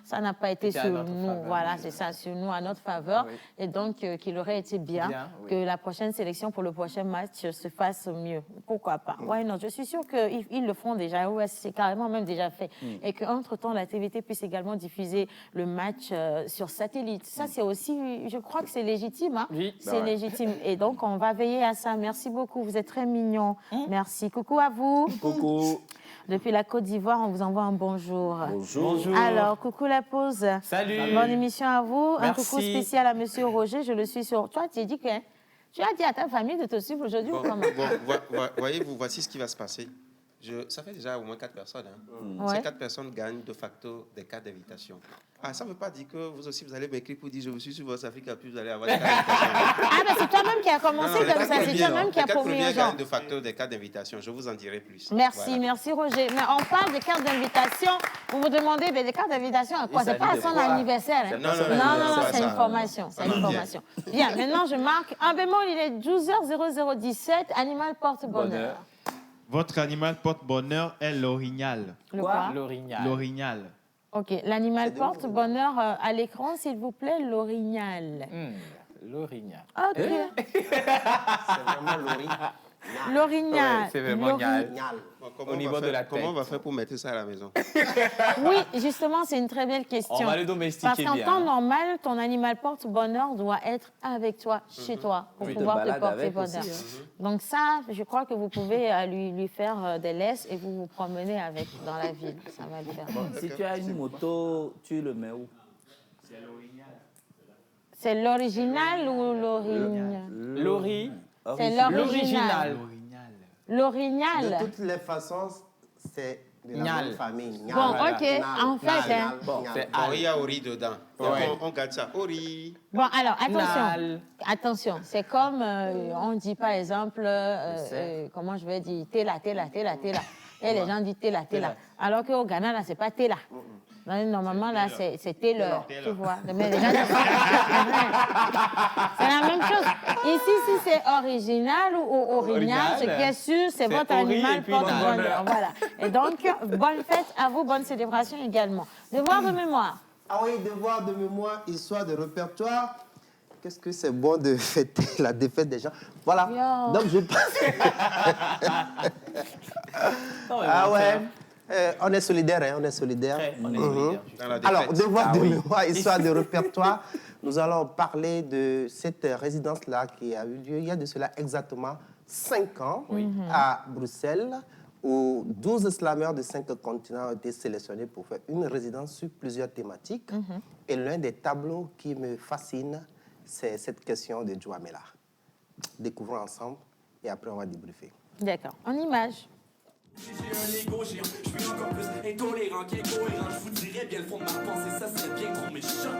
Ça n'a pas été C'était à sur notre nous, faveur. voilà, c'est ça, sur nous, à notre faveur. Oui. Et donc, qu'il aurait été bien, oui. que la prochaine sélection pour le prochain match se fasse mieux. Pourquoi pas? Ouais, non, je suis sûre qu'ils le font déjà, ouais, c'est carrément même déjà fait. Et qu'entre-temps, la TVT puisse également diffuser le match sur satellite. Ça, c'est aussi, je crois que c'est légitime, hein? Oui. C'est légitime. Et donc, on va veiller à ça. Merci beaucoup. Vous êtes très mignons. Merci. Coucou à vous. Coucou. Depuis la Côte d'Ivoire, on vous envoie un bonjour. Bonjour. Alors, coucou la pause. Salut. Bonne émission à vous. Un Merci. coucou spécial à Monsieur Roger. Je le suis sur... Toi, tu as dit que... Tu as dit à ta famille de te suivre aujourd'hui ou comment? Voyez-vous, voici ce qui va se passer. Ça fait déjà au moins 4 personnes. Hein. Ouais. Ces 4 personnes gagnent de facto des cartes d'invitation. Ah, ça ne veut pas dire que vous aussi, vous allez m'écrire pour dire je vous suis sur votre Africa, puis vous allez avoir des cartes d'invitation. Ah, ben c'est toi-même qui as commencé Non, comme ça, c'est toi-même qui as les 4 promis aux premiers gens. gagnent de facto des cartes d'invitation. Je vous en dirai plus. Merci, Voilà. merci Roger. Mais on parle de cartes d'invitation. Vous vous demandez, mais des cartes d'invitation à quoi? Et ça C'est pas à dit de son quoi? anniversaire. Hein. Non, non, non, Non, non, c'est ça. une formation. C'est une bien. formation. Bien, maintenant je marque un bémol, il est 12h0017, animal porte-bonheur. Votre animal porte-bonheur est l'orignal. Le Quoi? quoi? L'orignal. L'orignal. Ok, l'animal C'est de porte-bonheur à l'écran, s'il vous plaît, l'orignal. L'orignal. Ok, C'est vraiment Laurie. l'orignal. Ouais, c'est vraiment gnal. Gnal. Bon, Au niveau de la tête. Comment on va faire pour mettre ça à la maison? Oui, justement, c'est une très belle question. On va le Parce domestiquer qu'en bien. temps normal, ton animal porte-bonheur doit être avec toi, chez toi, pour Tu te pouvoir te balades porter avec bonheur. aussi, Donc ça, je crois que vous pouvez lui faire des laisses et vous vous promenez avec dans la ville. Ça va le faire. Si tu as une moto, tu le mets où? C'est l'original ou l'orignal? Lori. C'est L'original. l'original. De L'orignal. toutes les façons, c'est de la Gnal. même famille. Gnal. Bon, Voilà. ok, Gnal. en fait, hein. Bon, Gnal. c'est Bon, il y a Ori dedans. Donc, Ouais. on garde ça. Ori. Bon, alors, attention. Nal. Attention, c'est comme on dit par exemple, comment je vais dire, téla. Et les gens disent téla. Alors qu'au Ghana, là, c'est pas téla. Normalement, là, c'est Taylor, tu vois. Mais les gens disent- c'est la même chose. Ici, si c'est original ou orignal, ce qui est sûr, c'est votre Ori animal et puis porte-bonheur. bonheur. Voilà. Et donc, bonne fête à vous, bonne célébration également. Devoir de mémoire. Ah oui, devoir de mémoire, histoire de répertoire. Qu'est-ce que c'est bon de fêter la défaite des gens. Voilà. Yo. Donc, je pense. Ah ouais. On est solidaires, hein, on est solidaires. On est Mhm. solidaires. Dans la Alors, défaite. devoir de mémoire, histoire de répertoire, nous allons parler de cette résidence-là qui a eu lieu il y a de cela exactement 5 ans à Bruxelles, où 12 slameurs de 5 continents ont été sélectionnés pour faire une résidence sur plusieurs thématiques. Et l'un des tableaux qui me fascine, c'est cette question de Djouamela. Découvrons ensemble et après on va débriefer. D'accord. En image. J'ai un égo géant, je suis encore plus intolérant qu'incohérent. Je vous dirais bien le fond de ma pensée, ça serait bien trop méchant.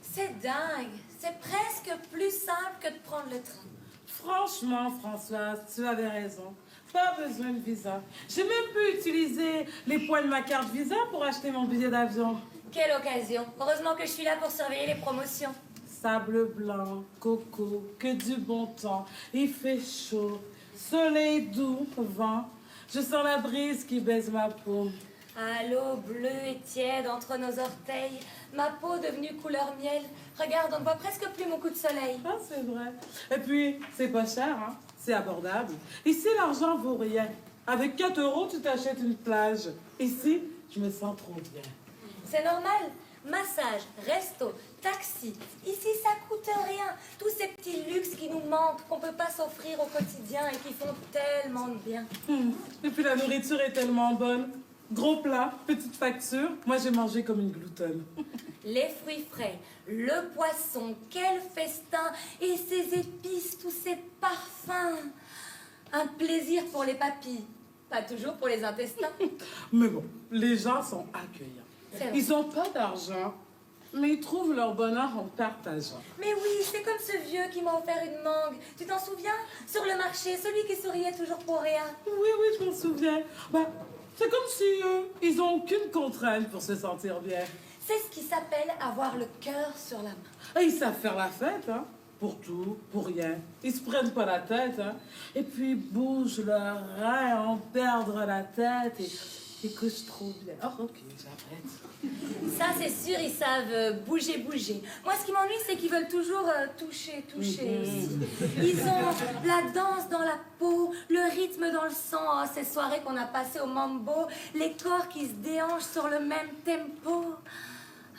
C'est dingue. C'est presque plus simple que de prendre le train. Franchement, Françoise, tu avais raison. Pas besoin de visa. J'ai même pu utiliser les points de ma carte visa pour acheter mon billet d'avion. Quelle occasion. Heureusement que je suis là pour surveiller les promotions. Sable blanc, coco, que du bon temps. Il fait chaud, soleil doux, vent. Je sens la brise qui baise ma peau. À l'eau bleue et tiède entre nos orteils, ma peau devenue couleur miel. Regarde, on ne voit presque plus mon coup de soleil. Ah, c'est vrai. Et puis, c'est pas cher, hein? C'est abordable. Ici, l'argent vaut rien. Avec 4 €, tu t'achètes une plage. Ici, je me sens trop bien. C'est normal. Massage, resto, taxi. Ici, ça coûte rien. Tous ces petits luxes qui nous manquent, qu'on peut pas s'offrir au quotidien et qui font tellement de bien. Et puis, la nourriture est tellement bonne. Gros plat, petite facture. Moi, j'ai mangé comme une gloutonne. Les fruits frais, le poisson, quel festin. Et ces épices, tous ces parfums. Un plaisir pour les papilles. Pas toujours pour les intestins. Mais bon, les gens sont accueillants. C'est vrai. Ils n'ont pas d'argent, mais ils trouvent leur bonheur en partageant. Mais oui, c'est comme ce vieux qui m'a offert une mangue. Tu t'en souviens? Sur le marché, celui qui souriait toujours pour rien. Oui, je m'en souviens. Bah, c'est comme si ils n'ont aucune contrainte pour se sentir bien. C'est ce qui s'appelle avoir le cœur sur la main. Et ils savent faire la fête, hein. Pour tout, pour rien. Ils se prennent pas la tête, hein. Et puis ils bougent leurs reins en perdre la tête et ils couchent trop bien. Oh, ok, j'arrête. Ça, c'est sûr, ils savent bouger. Moi, ce qui m'ennuie, c'est qu'ils veulent toujours toucher aussi. Ils ont la danse dans la peau, le rythme dans le sang. Oh, ces soirées qu'on a passées au mambo, les corps qui se déhanchent sur le même tempo.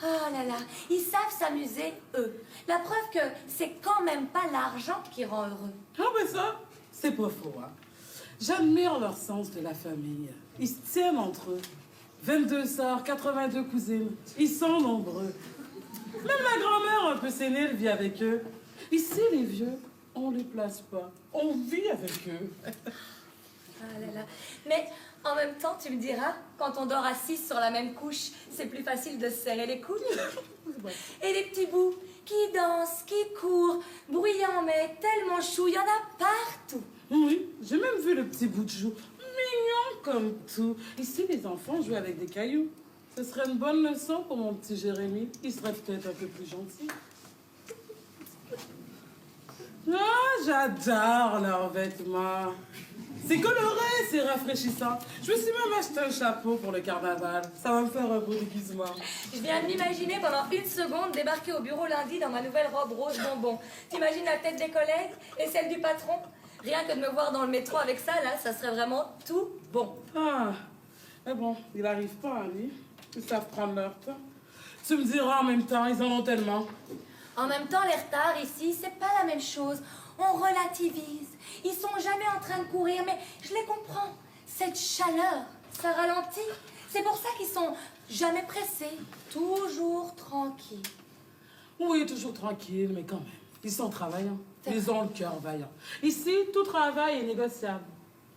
Oh là là, ils savent s'amuser, eux. La preuve que c'est quand même pas l'argent qui rend heureux. Ah, mais ça, c'est pas faux, hein. J'admire leur sens de la famille. Ils se tiennent entre eux. 22 sœurs, 82 cousines. Ils sont nombreux. Même ma grand-mère, un peu sénée, elle vit avec eux. Ici, les vieux, on les place pas. On vit avec eux. Ah là là. Mais en même temps, tu me diras, quand on dort assis sur la même couche, c'est plus facile de se serrer les coudes. Et les petits bouts qui dansent, qui courent, bruyants mais tellement chou, il y en a partout. Oui, j'ai même vu le petit bout de joue. Mignon comme tout. Ici, les enfants jouent avec des cailloux. Ce serait une bonne leçon pour mon petit Jérémy. Il serait peut-être un peu plus gentil. Ah, j'adore leurs vêtements. C'est coloré, c'est rafraîchissant. Je me suis même acheté un chapeau pour le carnaval. Ça va me faire un beau déguisement. Je viens de m'imaginer pendant une seconde débarquer au bureau lundi dans ma nouvelle robe rose bonbon. T'imagines la tête des collègues et celle du patron? Rien que de me voir dans le métro avec ça, là, ça serait vraiment tout bon. Ah, mais bon, il n'arrive pas, hein, lui. Ils savent prendre leur temps. Tu me diras en même temps, ils en ont tellement. En même temps, les retards ici, c'est pas la même chose. On relativise. Ils sont jamais en train de courir, mais je les comprends. Cette chaleur, ça ralentit. C'est pour ça qu'ils sont jamais pressés, toujours tranquilles. Oui, toujours tranquille, mais quand même. Ils sont travaillants. Ils ont le cœur vaillant. Ici, tout travail est négociable.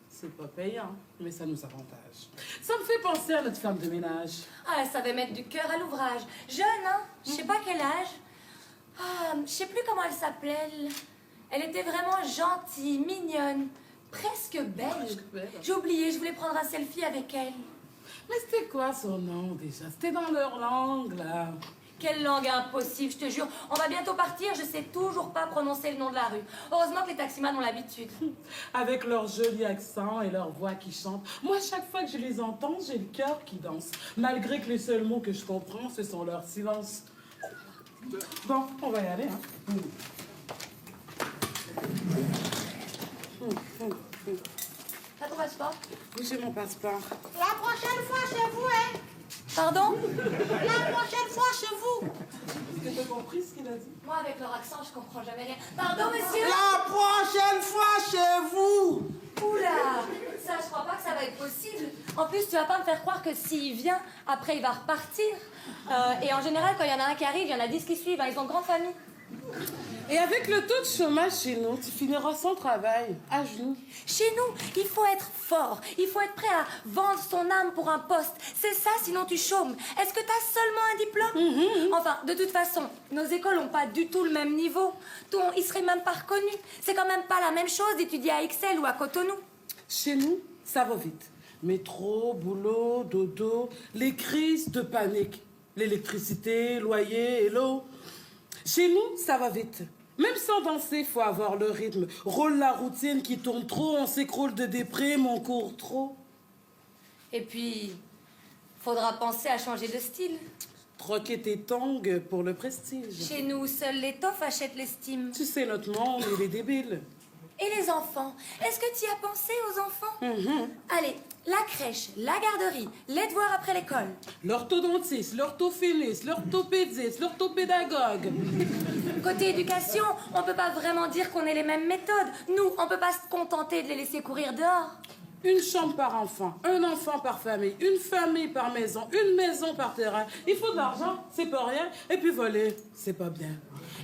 C'est pas payant, mais ça nous avantage. Ça me fait penser à notre femme de ménage. Ah, elle savait mettre du cœur à l'ouvrage. Jeune, hein? Je sais pas quel âge. Ah, je sais plus comment elle s'appelait. Elle était vraiment gentille, mignonne, presque belle. J'ai oublié, je voulais prendre un selfie avec elle. Mais c'était quoi son nom déjà? C'était dans leur langue, là. Quelle langue impossible, je te jure. On va bientôt partir, je sais toujours pas prononcer le nom de la rue. Heureusement que les taximans ont l'habitude. Avec leur joli accent et leur voix qui chante. Moi, chaque fois que je les entends, j'ai le cœur qui danse. Malgré que les seuls mots que je comprends, ce sont leurs silences. Bon, on va y aller, hein. T'as ton passeport? Oui, j'ai mon passeport. La prochaine fois chez vous, hein? Pardon? La prochaine fois chez vous. Est-ce que t'as compris ce qu'il a dit? Moi, avec leur accent, je comprends jamais rien. Pardon, monsieur? La prochaine fois chez vous. Oula! Ça, je crois pas que ça va être possible. En plus, tu vas pas me faire croire que s'il vient, après, il va repartir. Et en général, quand il y en a un qui arrive, il y en a 10 qui suivent. Hein, ils ont grande famille. Et avec le taux de chômage chez nous, tu finiras sans travail, à genoux. Chez nous, il faut être fort. Il faut être prêt à vendre son âme pour un poste. C'est ça, sinon tu chômes. Est-ce que tu as seulement un diplôme? Enfin, de toute façon, nos écoles n'ont pas du tout le même niveau. Ils seraient même pas reconnus. C'est quand même pas la même chose d'étudier à Excel ou à Cotonou. Chez nous, ça va vite. Métro, boulot, dodo, les crises de panique. L'électricité, loyer et l'eau. Chez nous, ça va vite. Même sans danser, faut avoir le rythme. Roule la routine qui tourne trop, on s'écroule de déprime, on court trop. Et puis, faudra penser à changer de style. Troquer tes tongs pour le prestige. Chez nous, seuls les toffes achètent l'estime. Tu sais, notre monde, il est débile. Et les enfants? Est-ce que tu y as pensé aux enfants? Allez, la crèche, la garderie, les devoirs après l'école. L'orthodontiste, l'orthophoniste, l'orthopédiste, l'orthopédagogue. Côté éducation, on peut pas vraiment dire qu'on ait les mêmes méthodes. Nous, on peut pas se contenter de les laisser courir dehors. Une chambre par enfant, un enfant par famille, une famille par maison, une maison par terrain. Il faut de l'argent, c'est pas rien. Et puis voler, c'est pas bien.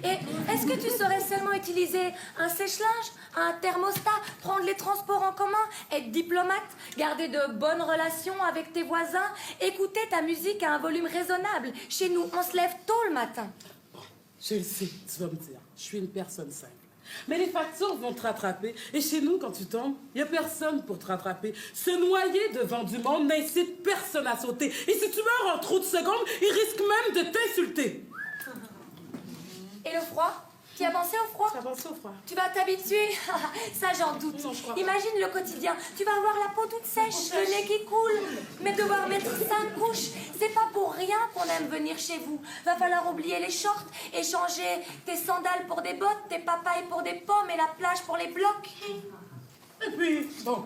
Et est-ce que tu saurais seulement utiliser un sèche-linge, un thermostat, prendre les transports en commun, être diplomate, garder de bonnes relations avec tes voisins, écouter ta musique à un volume raisonnable? Chez nous, on se lève tôt le matin. Je le sais, tu vas me dire, je suis une personne simple. Mais les factures vont te rattraper. Et chez nous, quand tu tombes, il n'y a personne pour te rattraper. Se noyer devant du monde n'incite personne à sauter. Et si tu meurs en trop de secondes, il risque même de t'insulter. Et le froid? Tu as pensé au froid? Tu as pensé au froid? Tu vas t'habituer? Ça, j'en doute. Non, je crois pas. Imagine le quotidien. Tu vas avoir la peau toute sèche, le nez qui coule. Mais devoir mettre 5 couches, c'est pas pour rien qu'on aime venir chez vous. Va falloir oublier les shorts, échanger tes sandales pour des bottes, tes papayes pour des pommes et la plage pour les blocs. Et puis, bon,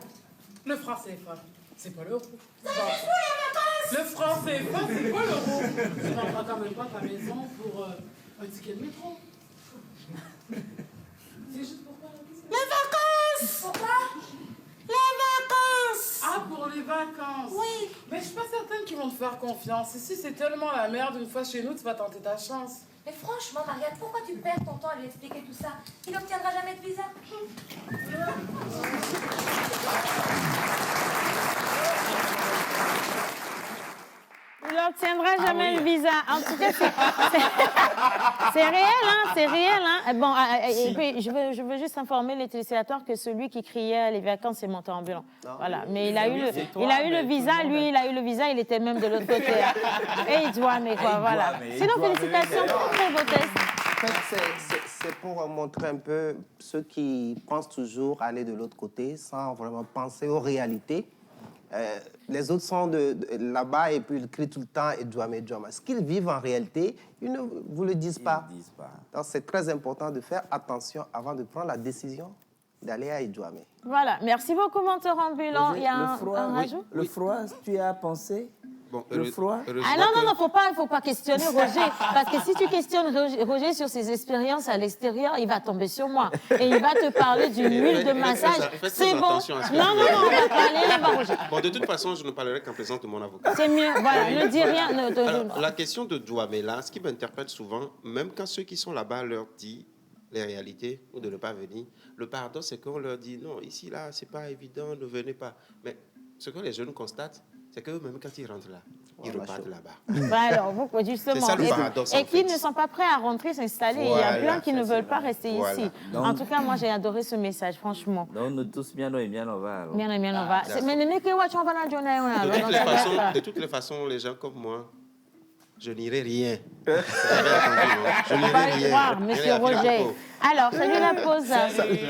le franc CFA, c'est pas l'euro. Le franc CFA, c'est pas l'euro. Tu n'entras quand même pas à ta maison pour un ticket de métro. C'est juste pour quoi? Les vacances. Pourquoi? Les vacances. Ah, pour les vacances. Oui. Mais je suis pas certaine qu'ils vont te faire confiance. Ici, c'est tellement la merde. Une fois chez nous, tu vas tenter ta chance. Mais franchement, Marianne, pourquoi tu perds ton temps à lui expliquer tout ça? Il n'obtiendra jamais de visa. Il n'obtiendra jamais le visa. En tout cas, c'est réel, hein? C'est réel, hein? Bon, et puis, je veux juste informer les téléspectateurs que celui qui criait les vacances, c'est monté ambulant. Voilà. Mais il a eu le visa, lui, il a eu le visa, il était même de l'autre côté. Et il doit, mais quoi, voilà. Sinon, félicitations pour vos tests. En fait, c'est pour montrer un peu ceux qui pensent toujours aller de l'autre côté sans vraiment penser aux réalités. Les autres sont là-bas et puis ils crient tout le temps « Edouame, Edouame ». Ce qu'ils vivent en réalité, ils ne vous le disent pas. Donc c'est très important de faire attention avant de prendre la décision d'aller à Edouame. Voilà. Merci beaucoup, monteur ambulant. Il y a un rajout? Le froid, tu as pensé? Bon, le froid? Ah non, faut pas questionner Roger. Parce que si tu questionnes Roger sur ses expériences à l'extérieur, il va tomber sur moi. Et il va te parler d'une huile de massage. C'est bon. Non, on va parler là-bas, Roger. Bon, de toute façon, je ne parlerai qu'en présence de mon avocat. C'est mieux, voilà, ne dis rien. Alors, la question de Douame, là, ce qui m'interpelle souvent, même quand ceux qui sont là-bas leur disent les réalités ou de ne pas venir, le paradoxe, c'est qu'on leur dit non, ici, là, c'est pas évident, ne venez pas. Mais ce que les jeunes constatent, c'est qu'eux-mêmes, quand ils rentrent là, ils repartent là-bas. Bah alors, justement, c'est ça le paradoxe, et qui ne sont pas prêts à rentrer, s'installer. Il y a plein qui ne veulent pas rester ici. Donc, en tout cas, moi, j'ai adoré ce message, franchement. Donc, nous tous, bien on va. Alors. Bien, on va. Mais de toutes les façons, les gens comme moi, je n'irai rien. Je n'irai rien. Monsieur Roger. Alors, salut la pause.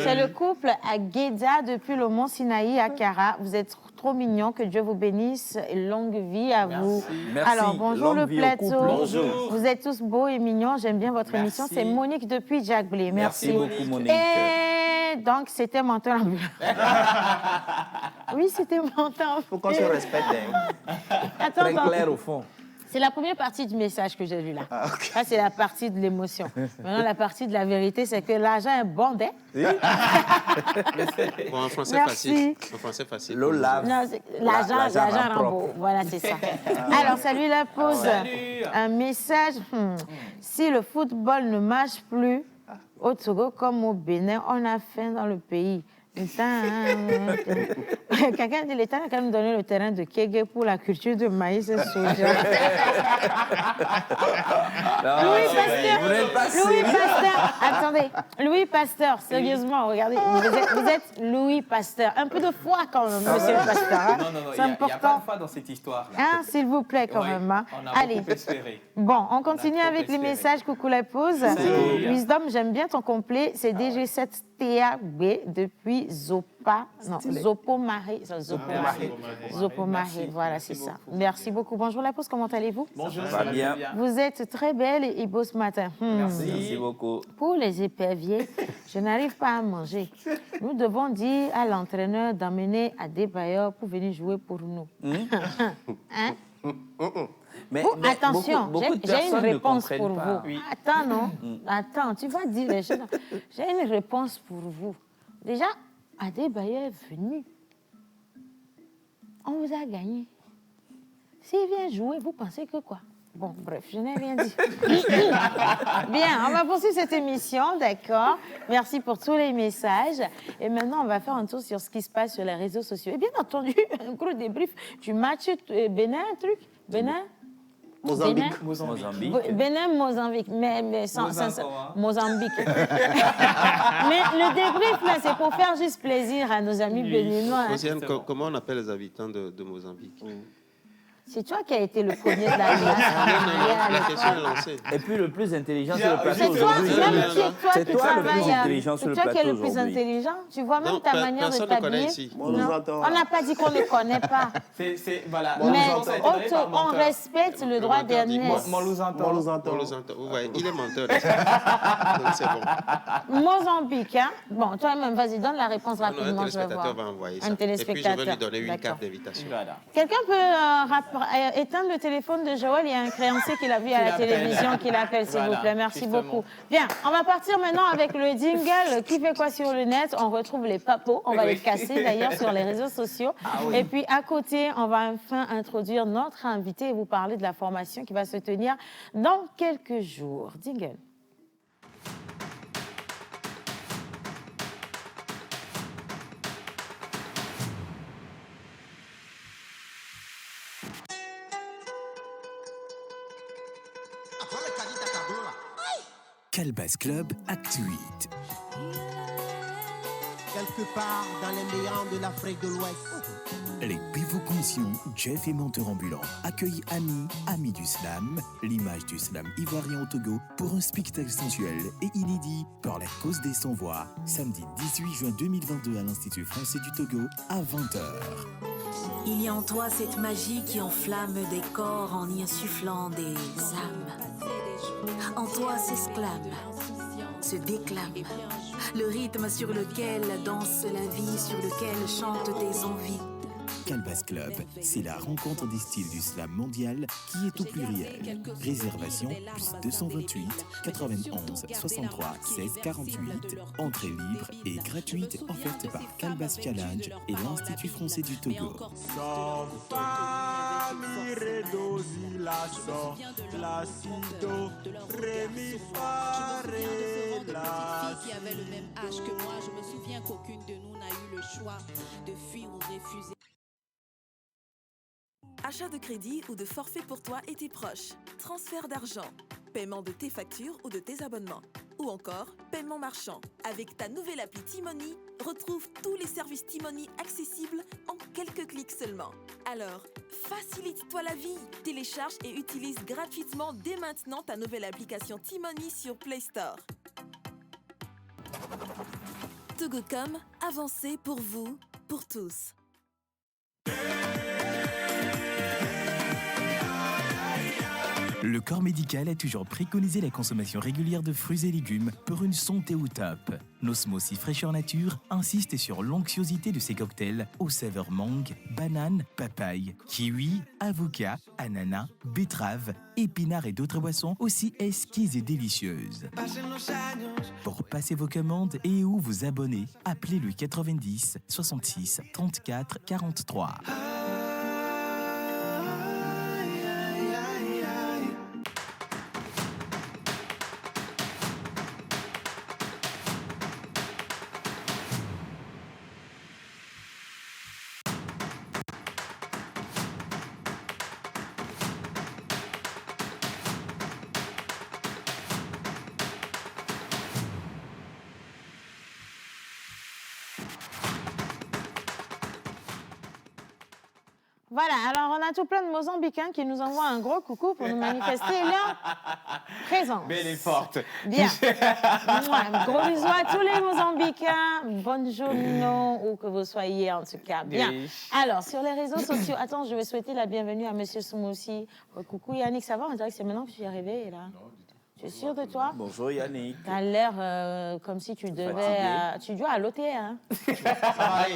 C'est le couple à Guéda depuis le Mont Sinaï à Kara. Vous êtes trop mignons. Que Dieu vous bénisse. Et longue vie à vous. Merci. Alors, bonjour longue le plateau. Bonjour. Vous êtes tous beaux et mignons. J'aime bien votre émission. C'est Monique depuis Jack Blé. Merci beaucoup, Monique. Et donc, c'était menteur ambulant. Oui, c'était menteur ambulant. Faut qu'on se respecte. Attends, très clair au fond. C'est la première partie du message que j'ai vu là. Ah, okay. Ça, c'est la partie de l'émotion. Maintenant, la partie de la vérité, c'est que l'argent est bon, hein? Bon, en français Merci. facile. En français facile. L'argent rend beau. Voilà, c'est ça. Alors, salut la pause. Salut. Un message. Si le football ne marche plus au Togo comme au Bénin, on a faim dans le pays. Quelqu'un dit l'État a quand même donné le terrain de Kégué pour la culture de maïs et soja. Louis Pasteur, attendez, Louis Pasteur, sérieusement, regardez, vous êtes Louis Pasteur. Un peu de foi quand même, monsieur le Pasteur. Hein? Non, c'est important. Il n'y a pas de foi dans cette histoire. Hein, s'il vous plaît, quand même. Hein? On a Allez. beaucoup espéré. Bon, on continue avec les messages. Coucou la pause. Wisdom, j'aime bien ton complet. C'est DG7TAB depuis Zopomare. Zopomare, voilà, c'est ça. Merci beaucoup. Bonjour la pause, comment allez-vous? Bonjour, ça va bien. Vous êtes très belle et beau ce matin. Merci beaucoup. Pour les éperviers, je n'arrive pas à manger. Nous devons dire à l'entraîneur d'emmener Adebayor pour venir jouer pour nous. Hein? Mais attention, j'ai une réponse pour vous. Oui. Attends, non? Attends, tu vas dire les choses. J'ai une réponse pour vous. Déjà, Adebayor est venu. On vous a gagné. S'il vient jouer, vous pensez que quoi? Bon, bref, je n'ai rien dit. Bien, on va poursuivre cette émission, d'accord? Merci pour tous les messages. Et maintenant, on va faire un tour sur ce qui se passe sur les réseaux sociaux. Et bien entendu, un gros débrief du match Bénin, un truc? Bénin? Mozambique. Bénin, Mozambique. Mais sans Mozambique. Mais le débrief, là, c'est pour faire juste plaisir à nos amis béninois. Océane, comment on appelle les habitants de Mozambique? C'est toi qui as été le premier de la classe. La question est lancée. Et puis le plus intelligent sur le plateau C'est toi, aujourd'hui. c'est toi le plus intelligent sur le plateau qui es le plus aujourd'hui. intelligent. Tu vois même Non, ta manière de personne ne connaît t'habiller. ici. On n'a pas dit qu'on ne connaît pas. Voilà. Mais on respecte le droit d'aînesse. Vous voyez, il est menteur. Donc c'est bon. Mozambique, hein? Bon, toi-même, vas-y, donne la réponse rapidement, Un je vais téléspectateur voir. va envoyer ça. Un Et puis je vais téléspectateur. lui donner une D'accord. carte d'invitation. Quelqu'un peut éteindre le téléphone de Joël. Il y a un créancier qu'il a vu à la télévision qui l'appelle, s'il vous plaît. Merci justement. beaucoup. Bien, on va partir maintenant avec le jingle Qui fait quoi sur le net. On retrouve les papos. On va les casser d'ailleurs sur les réseaux sociaux. Et puis à côté, on va enfin introduire notre invité et vous parler de la formation qui va se tenir dans quelques jours. Jingle. Calbas Club Actu 8. Quelque part dans les méandres de l'Afrique de l'Ouest. Les pivots conscients, Jeff et monteur ambulant, accueillent Amis du Slam, l'image du slam ivoirien au Togo, pour un spectacle sensuel et inédit par la cause des sans-voix, samedi 18 juin 2022 à l'Institut français du Togo à 20h. Il y a en toi cette magie qui enflamme des corps en y insufflant des âmes. En toi s'exclame, se déclame, le rythme sur lequel danse la vie, sur lequel chantent tes envies. Calbas Club, c'est la rencontre des styles du slam mondial qui est au pluriel. Réservation plus 228 91 63 16 48. Entrée libre et gratuite offerte par Calbas Challenge et l'Institut français du Togo. Qui avait le même âge que moi, je me souviens qu'aucune de nous n'a eu le choix de fuir ou refuser. Achat de crédit ou de forfait pour toi et tes proches. Transfert d'argent. Paiement de tes factures ou de tes abonnements. Ou encore, paiement marchand. Avec ta nouvelle appli T-Money, retrouve tous les services T-Money accessibles en quelques clics seulement. Alors, facilite-toi la vie. Télécharge et utilise gratuitement dès maintenant ta nouvelle application T-Money sur Play Store. Togocom, avancez pour vous, pour tous. Le corps médical a toujours préconisé la consommation régulière de fruits et légumes pour une santé au top. Nosmosis Fraîcheur Nature insiste sur l'onctuosité de ces cocktails aux saveurs mangue, banane, papaye, kiwi, avocat, ananas, betterave, épinards et d'autres boissons aussi exquises et délicieuses. Pour passer vos commandes et ou vous abonner, appelez le 90 66 34 43. Voilà, alors on a tout plein de Mozambicains qui nous envoient un gros coucou pour nous manifester leur présence. Belle et forte. Bien. Mouah, gros bisous à tous les Mozambicains. Buongiorno, où que vous soyez en tout cas. Bien. Oui. Alors, sur les réseaux sociaux, attends, je vais souhaiter la bienvenue à Monsieur Soumoussi. Coucou Yannick, ça va? On dirait que c'est maintenant que je suis arrivée là. Tu es sûr de toi? Bonjour Yannick. Tu as l'air comme si tu devais... tu dois à l'OT, hein?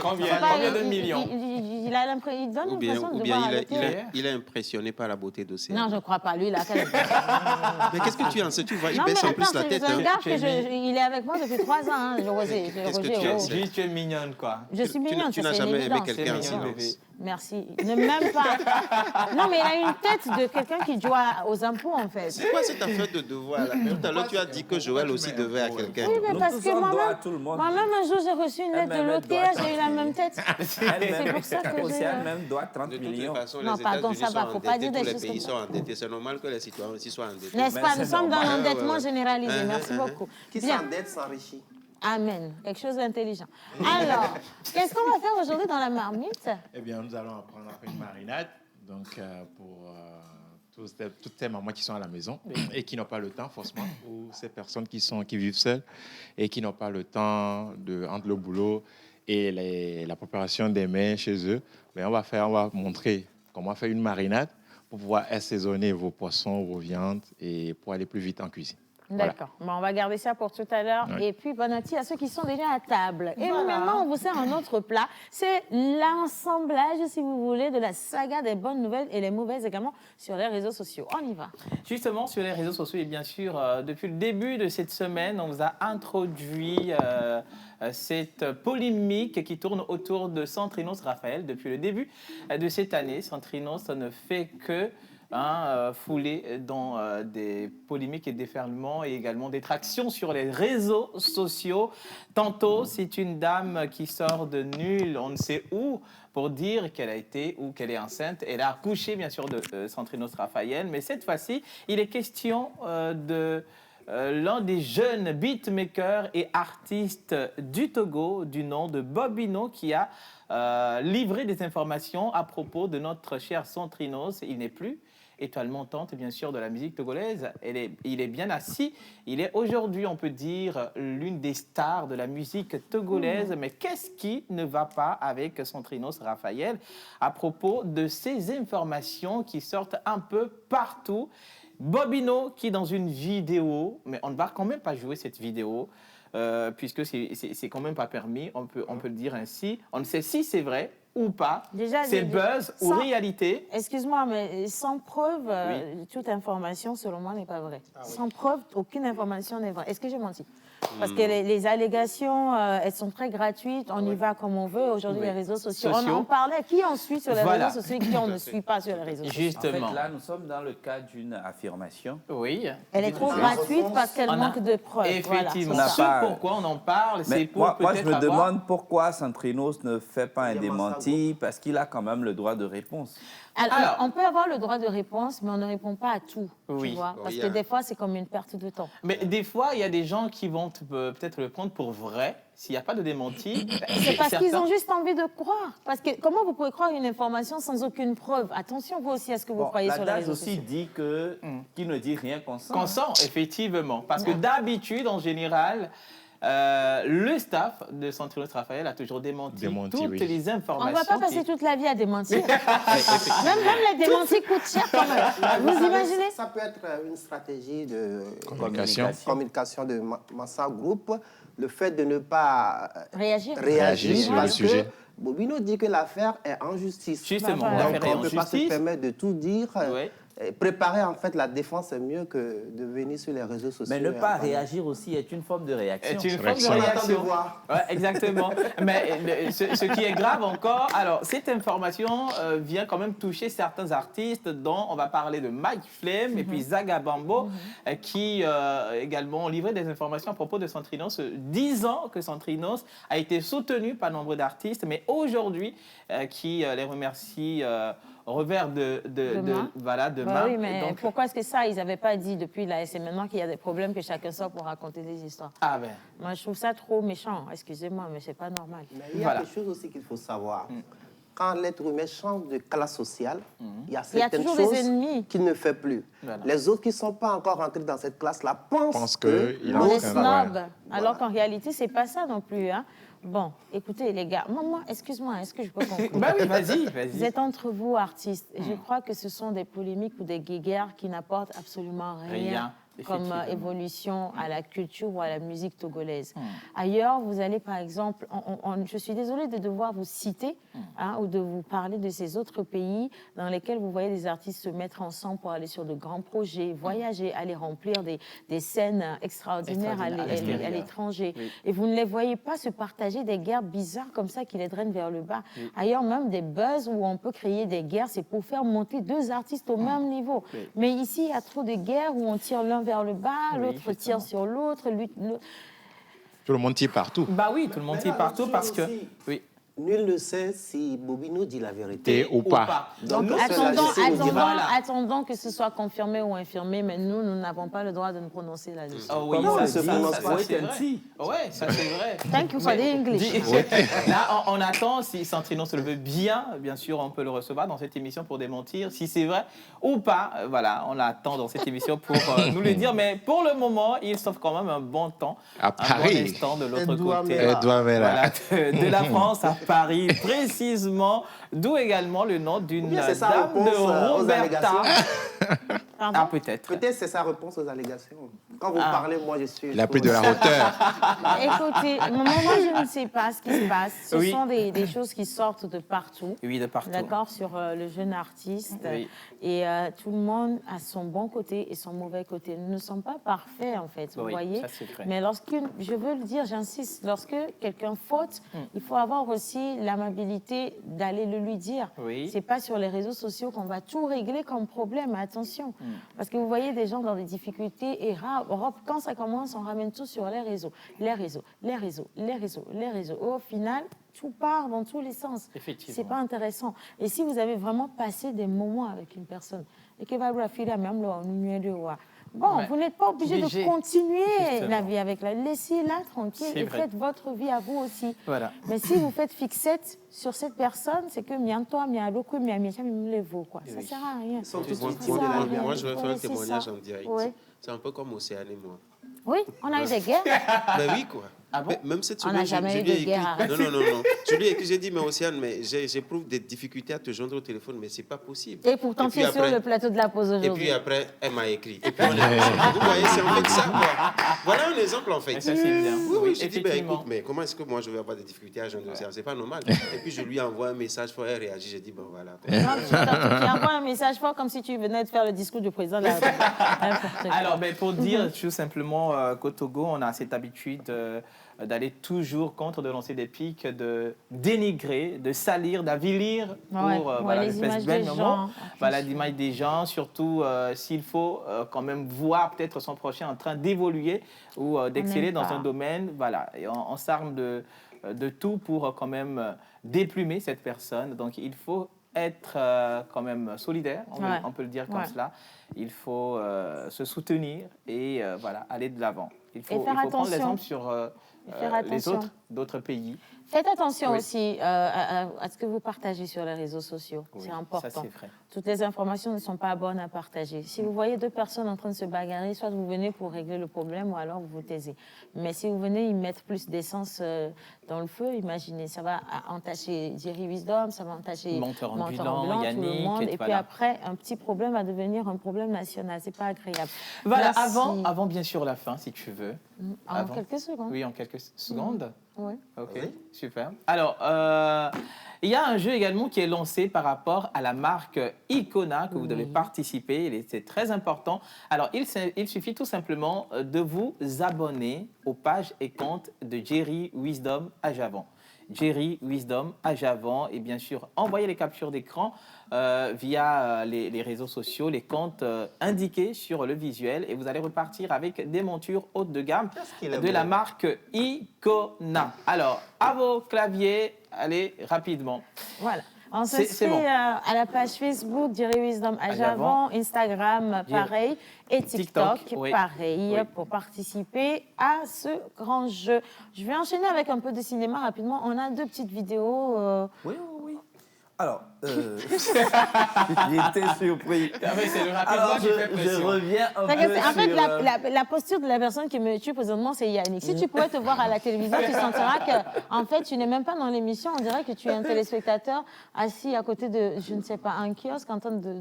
Combien de millions? Il a l'impression... Il donne l'impression de devoir à l'OT. Il est impressionné par la beauté d'Océane. Non, je ne crois pas. Lui, là, mais qu'est-ce que tu en sais? Tu vois, il non, baisse mais en plus la tête. C'est un gars il est avec moi depuis 3 ans, hein, Roger. Qu'est-ce que tu en sais? Tu es mignonne, quoi. Je suis mignonne, tu ça n'as c'est jamais une aimé évidence. quelqu'un en silence. Merci. Ne m'aime pas. Non, mais il a une tête de quelqu'un qui doit aux impôts, en fait. C'est quoi cette affaire de devoir là? Tout à l'heure, tu as dit que Joël aussi devait à quelqu'un. Oui, mais parce que moi-même, un jour, j'ai reçu une lettre de l'OTA, j'ai eu la même tête. C'est pour ça que Océane même doit 30 De millions. toute façon, Non, les pardon, États-Unis ça va, sont faut pas dire endettés, des tous les choses pays comme sont endettés. C'est normal que les citoyens aussi soient endettés. N'est-ce pas? Nous sommes dans l'endettement généralisé. Ouais. Merci beaucoup. Qui s'endette s'enrichit. Amen. Quelque chose d'intelligent. Alors, qu'est-ce qu'on va faire aujourd'hui dans la marmite? Eh bien, nous allons apprendre à faire une marinade. Donc, pour toutes ces mamans qui sont à la maison et qui n'ont pas le temps, forcément, ou ces personnes qui vivent seules et qui n'ont pas le temps entre le boulot et la préparation des mets chez eux, mais on va montrer comment faire une marinade pour pouvoir assaisonner vos poissons, vos viandes et pour aller plus vite en cuisine. D'accord. Bon, on va garder ça pour tout à l'heure. Oui. Et puis, bon appétit à ceux qui sont déjà à table. Et maintenant, on vous sert un autre plat. C'est l'assemblage, si vous voulez, de la saga des bonnes nouvelles et les mauvaises également sur les réseaux sociaux. On y va. Justement, sur les réseaux sociaux, et bien sûr, depuis le début de cette semaine, on vous a introduit cette polémique qui tourne autour de Centrinos Raphaël. Depuis le début de cette année, Centrinos ne fait que foulé dans des polémiques et déferlements et également des tractions sur les réseaux sociaux. Tantôt, c'est une dame qui sort de nul, on ne sait où, pour dire qu'elle a été ou qu'elle est enceinte. Elle a accouché, bien sûr, de Centrinos Raphaël. Mais cette fois-ci, il est question de l'un des jeunes beatmakers et artistes du Togo, du nom de Bobino, qui a livré des informations à propos de notre cher Centrinos. Il n'est plus étoile montante, bien sûr, de la musique togolaise. Il est bien assis. Il est aujourd'hui, on peut dire, l'une des stars de la musique togolaise. Mais qu'est-ce qui ne va pas avec Centrinos Raphaël à propos de ces informations qui sortent un peu partout? Bobino qui, dans une vidéo, mais on ne va quand même pas jouer cette vidéo, puisque c'est quand même pas permis, on peut le dire ainsi. On ne sait si c'est vrai ou pas, c'est buzz ou réalité. Excuse-moi, mais sans preuve, toute information, selon moi, n'est pas vraie. Sans preuve, aucune information n'est vraie. Est-ce que j'ai menti? Parce que les allégations, elles sont très gratuites, on y va comme on veut. Aujourd'hui, les réseaux sociaux, on en parlait. Qui on suit sur les réseaux sociaux et qui on ne suit pas sur les réseaux sociaux? Justement. En fait, là, nous sommes dans le cas d'une affirmation. Oui. Elle est trop gratuite parce qu'elle manque de preuves. Effectivement. Voilà, ce pourquoi on en parle, c'est pour moi, je me demande pourquoi Centrinos ne fait pas un démenti, parce qu'il a quand même le droit de réponse. Alors, on peut avoir le droit de réponse, mais on ne répond pas à tout, oui. tu vois, parce que des fois, c'est comme une perte de temps. Mais des fois, il y a des gens qui vont peut-être le prendre pour vrai. S'il n'y a pas de démenti, c'est parce qu'ils ont juste envie de croire. Parce que comment vous pouvez croire une information sans aucune preuve? Attention, vous aussi, à ce que vous croyez sur les réseaux sociaux. L'adage aussi dit que qui ne dit rien consent. Consent, effectivement. Parce que d'habitude, en général, le staff de Centrinos Raphaël a toujours démenti toutes les informations. On ne va pas passer toute la vie à démentir. même les démentis coûtent cher quand même. Vous imaginez? Ça peut être une stratégie de communication de Massa Group. Le fait de ne pas réagir sur le sujet. Bobino dit que l'affaire est en justice. Justement, donc on ne peut pas se permettre de tout dire. Préparer en fait la défense est mieux que de venir sur les réseaux sociaux. Mais ne pas réagir aussi est une forme de réaction. C'est une forme de réaction. Ouais, exactement. Mais ce qui est grave encore, alors cette information vient quand même toucher certains artistes, dont on va parler de Mike Flame et puis Zaga Bambo, qui également ont livré des informations à propos de Centrinos, disant que Centrinos a été soutenu par nombre d'artistes, mais aujourd'hui, qui les remercie revers de main. Oui, mais donc, pourquoi est-ce que ça, ils n'avaient pas dit depuis là, et c'est maintenant qu'il y a des problèmes que chacun sort pour raconter des histoires? Ah ben. Moi, je trouve ça trop méchant, excusez-moi, mais c'est pas normal. Mais il y a quelque chose aussi qu'il faut savoir. Quand l'être humain change de classe sociale, il y a certaines choses qu'il ne fait plus. Voilà. Les autres qui ne sont pas encore rentrés dans cette classe-là pensent qu'ils on est snob, alors qu'en réalité, ce n'est pas ça non plus. Hein. Bon, écoutez les gars, moi, excuse-moi, est-ce que je peux conclure? Bah oui, vas-y. Vous êtes entre vous, artistes, et je crois que ce sont des polémiques ou des guéguerres qui n'apportent absolument rien comme évolution à la culture ou à la musique togolaise. Ailleurs, vous allez par exemple, je suis désolée de devoir vous citer ou de vous parler de ces autres pays dans lesquels vous voyez des artistes se mettre ensemble pour aller sur de grands projets, voyager, aller remplir des scènes extraordinaires à l'étranger. Oui. Et vous ne les voyez pas se partager des guerres bizarres comme ça qui les drainent vers le bas. Oui. Ailleurs, même des buzz où on peut créer des guerres, c'est pour faire monter deux artistes au même niveau. Oui. Mais ici, il y a trop de guerres où on tire l'un vers le bas, l'autre tire sur l'autre. Tout le monde tire partout. Bah oui, tout le monde tire partout parce que... Oui. Nul ne sait si Bobino dit la vérité ou pas. Donc, attendons que ce soit confirmé ou infirmé, mais nous n'avons pas le droit de nous prononcer là-dessus. Oh oui, ça c'est vrai. Ouais, ça c'est vrai. Thank you for the English. Là, on attend, si Centrinos le veut bien sûr, on peut le recevoir dans cette émission pour démentir si c'est vrai ou pas. Voilà, on l'attend dans cette émission pour nous le dire. Mais pour le moment, il sauve quand même un bon temps. À Paris. Un bon instant de l'autre côté. De la France à Paris, précisément, d'où également le nom d'une dame de Roberta. Ah, peut-être. Peut-être c'est sa réponse aux allégations. Quand vous parlez, moi, je suis... Il a pris de la hauteur. Écoutez, moi, je ne sais pas ce qui se passe. Ce Oui. sont des choses qui sortent de partout. Oui, de partout. D'accord, sur le jeune artiste. Oui. Et tout le monde a son bon côté et son mauvais côté. Nous ne sommes pas parfaits, en fait, vous Oui, voyez. ça, c'est vrai. Mais je veux le dire, j'insiste, lorsque quelqu'un faute, il faut avoir aussi l'amabilité d'aller le lui dire. Oui. C'est pas sur les réseaux sociaux qu'on va tout régler comme problème, attention. Parce que vous voyez des gens dans des difficultés et quand ça commence, on ramène tout sur les réseaux. Les réseaux. Au final, tout part dans tous les sens. Effectivement. C'est pas intéressant. Et si vous avez vraiment passé des moments avec une personne et que va filer même bon, Ouais. vous n'êtes pas obligé de continuer Justement. la vie avec la. Laissez-la tranquille C'est et vrai. faites votre vie à vous aussi. Voilà. Mais si vous faites fixette sur cette personne, c'est que quoi. Ça sert à rien. Sont tous Moi, victimes de la guerre. moi, je vais faire un Ouais, c'est témoignage ça. en direct. Ouais. C'est un peu comme Océane et moi. Oui, on a eu des guerres. Ben oui, quoi. Ah bon? Même cette On semaine, n'a jamais eu lui ai de guerre, écrit. arrête. Non. Je lui ai écrit, j'ai dit, mais Océane, mais j'éprouve des difficultés à te joindre au téléphone, mais c'est pas possible. Et pourtant, puis tu es sur après- le plateau de la pause Et aujourd'hui. puis après, elle m'a écrit. Et puis on est ensemble. Vous voyez, c'est en fait ça, quoi. Voilà un exemple, en fait. Mais ça, c'est bien. Oui, j'ai dit, ben, effectivement. écoute, mais comment est-ce que moi, je vais avoir des difficultés à joindre Océane? C'est pas normal. Et puis je lui envoie un message fort, elle réagit. J'ai dit, bon, voilà. Non, tu envoies un message fort comme si tu venais de faire le discours du président de la République. N'importe quoi. Alors, pour dire tout simplement qu'au Togo, on a cette habitude d'aller toujours contre, de lancer des pics, de dénigrer, de salir, d'avilir pour Ouais, voilà, les images bel des moment. gens. Voilà, l'image des gens, surtout s'il faut quand même voir peut-être son prochain en train d'évoluer ou d'exceller n'aime dans pas. un domaine. Voilà, et on s'arme de tout pour quand même déplumer cette personne. Donc, il faut être quand même solidaire, on peut le dire comme cela. Il faut se soutenir et voilà, aller de l'avant. Il faut faire prendre attention. l'exemple sur faire attention. d'autres pays. Faites attention Oui. aussi à ce que vous partagez sur les réseaux sociaux. Oui, c'est important. ça, c'est vrai. Toutes les informations ne sont pas bonnes à partager. Si vous voyez deux personnes en train de se bagarrer, soit vous venez pour régler le problème ou alors vous vous taisez. Mais si vous venez y mettre plus d'essence dans le feu, imaginez, ça va entacher Jerry Wisdom, ça va entacher Monteur Monteur ambulant, tout le Yannick, monde. et Et puis voilà. après, un petit problème va devenir un problème national. C'est pas agréable. Voilà, Merci. avant bien sûr la fin, si tu veux. En Avant. quelques secondes. Oui, en quelques secondes. Oui. Ok, super. Alors, il y a un jeu également qui est lancé par rapport à la marque Icona que vous devez participer. C'est très important. Alors, il suffit tout simplement de vous abonner aux pages et comptes de Jerry Wisdom à Javon. Jerry Wisdom à Javon et bien sûr envoyez les captures d'écran via les réseaux sociaux, les comptes indiqués sur le visuel et vous allez repartir avec des montures haute de gamme de la marque Icona. Alors, à vos claviers, allez rapidement. Voilà. On C'est s'inscrit bon. à la page Facebook Jerry Wisdom à Javon, Instagram pareil et TikTok, oui. pareil Oui. pour participer à ce grand jeu. Je vais enchaîner avec un peu de cinéma rapidement. On a deux petites vidéos. Oui. Alors, j'étais surpris. C'est le rapidement Alors, qui fait je pression. reviens un peu En fait, sur... la posture de la personne qui me tue présentement, c'est Yannick. Si tu pouvais te voir à la télévision, tu sentiras que, en fait, tu n'es même pas dans l'émission. On dirait que tu es un téléspectateur assis à côté de, je ne sais pas, un kiosque en train de...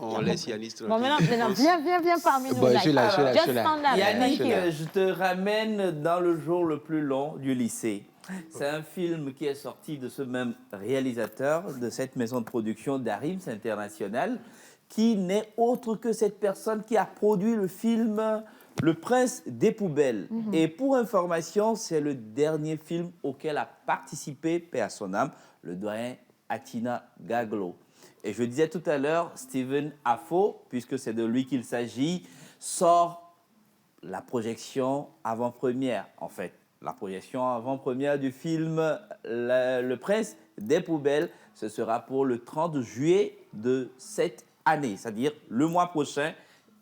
On laisse Yannis Bon, maintenant, viens parmi nous. Bon, je suis là, Like, je suis là. just stand up. Yannick, Thank you. je te ramène dans le jour le plus long du lycée. C'est un film qui est sorti de ce même réalisateur, de cette maison de production d'Arims International, qui n'est autre que cette personne qui a produit le film Le Prince des Poubelles. Et pour information, c'est le dernier film auquel a participé, paix à son âme, le doyen Atina Gaglo. Et je disais tout à l'heure, Steven Afo, puisque c'est de lui qu'il s'agit, sort la projection avant-première, en fait. La projection avant-première du film Le Prince des Poubelles, ce sera pour le 30 juillet de cette année, c'est-à-dire le mois prochain.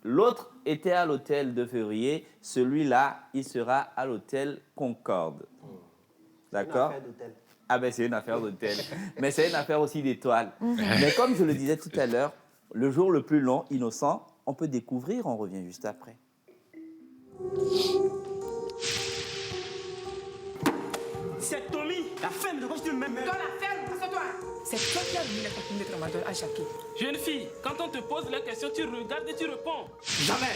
L'autre était à l'hôtel de février, celui-là, il sera à l'hôtel Concorde. D'accord ? Ah ben c'est une affaire d'hôtel, mais c'est une affaire aussi d'étoiles. Mais comme je le disais tout à l'heure, le jour le plus long, innocent, on peut découvrir, on revient juste après. C'est Tommy, la femme de quoi je te mets. Toi, la ferme, c'est toi. C'est toi qui as mis la copine de tramadol à Jackie. Jeune fille, quand on te pose la question, tu regardes et tu réponds. Jamais.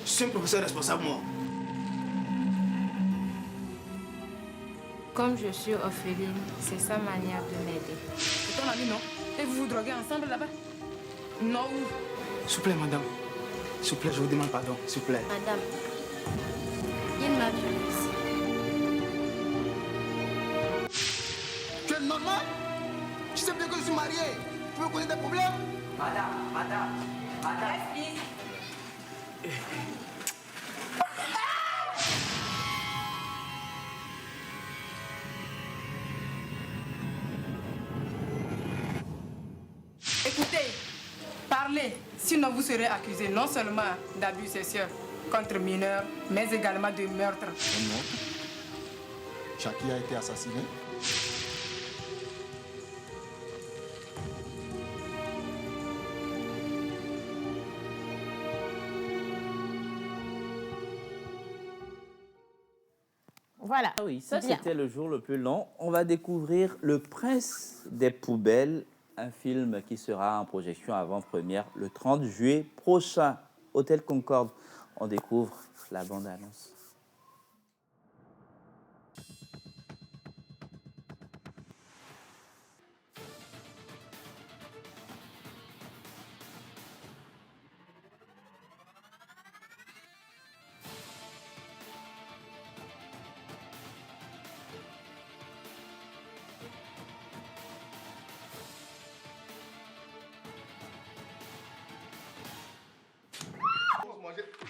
Je suis un professeur responsable, moi. Comme je suis orpheline, c'est sa manière de m'aider. C'est ton ami, non? Et vous vous droguez ensemble là-bas? Non, où? S'il vous plaît, madame. S'il vous plaît, je vous demande pardon. S'il vous plaît. Madame, il m'a violée ici. Tu es normal? Tu sais bien que je suis marié. Tu veux connaître des problèmes? Madame. Écoutez, parlez, sinon vous serez accusé non seulement d'abus sexuels contre mineurs, mais également de meurtre. Un meurtre? Jackie a été assassiné? Voilà. Ah oui, ça Bien. c'était le jour le plus long. On va découvrir Le Prince des Poubelles, un film qui sera en projection avant-première le 30 juillet prochain. Hôtel Concorde, on découvre la bande-annonce.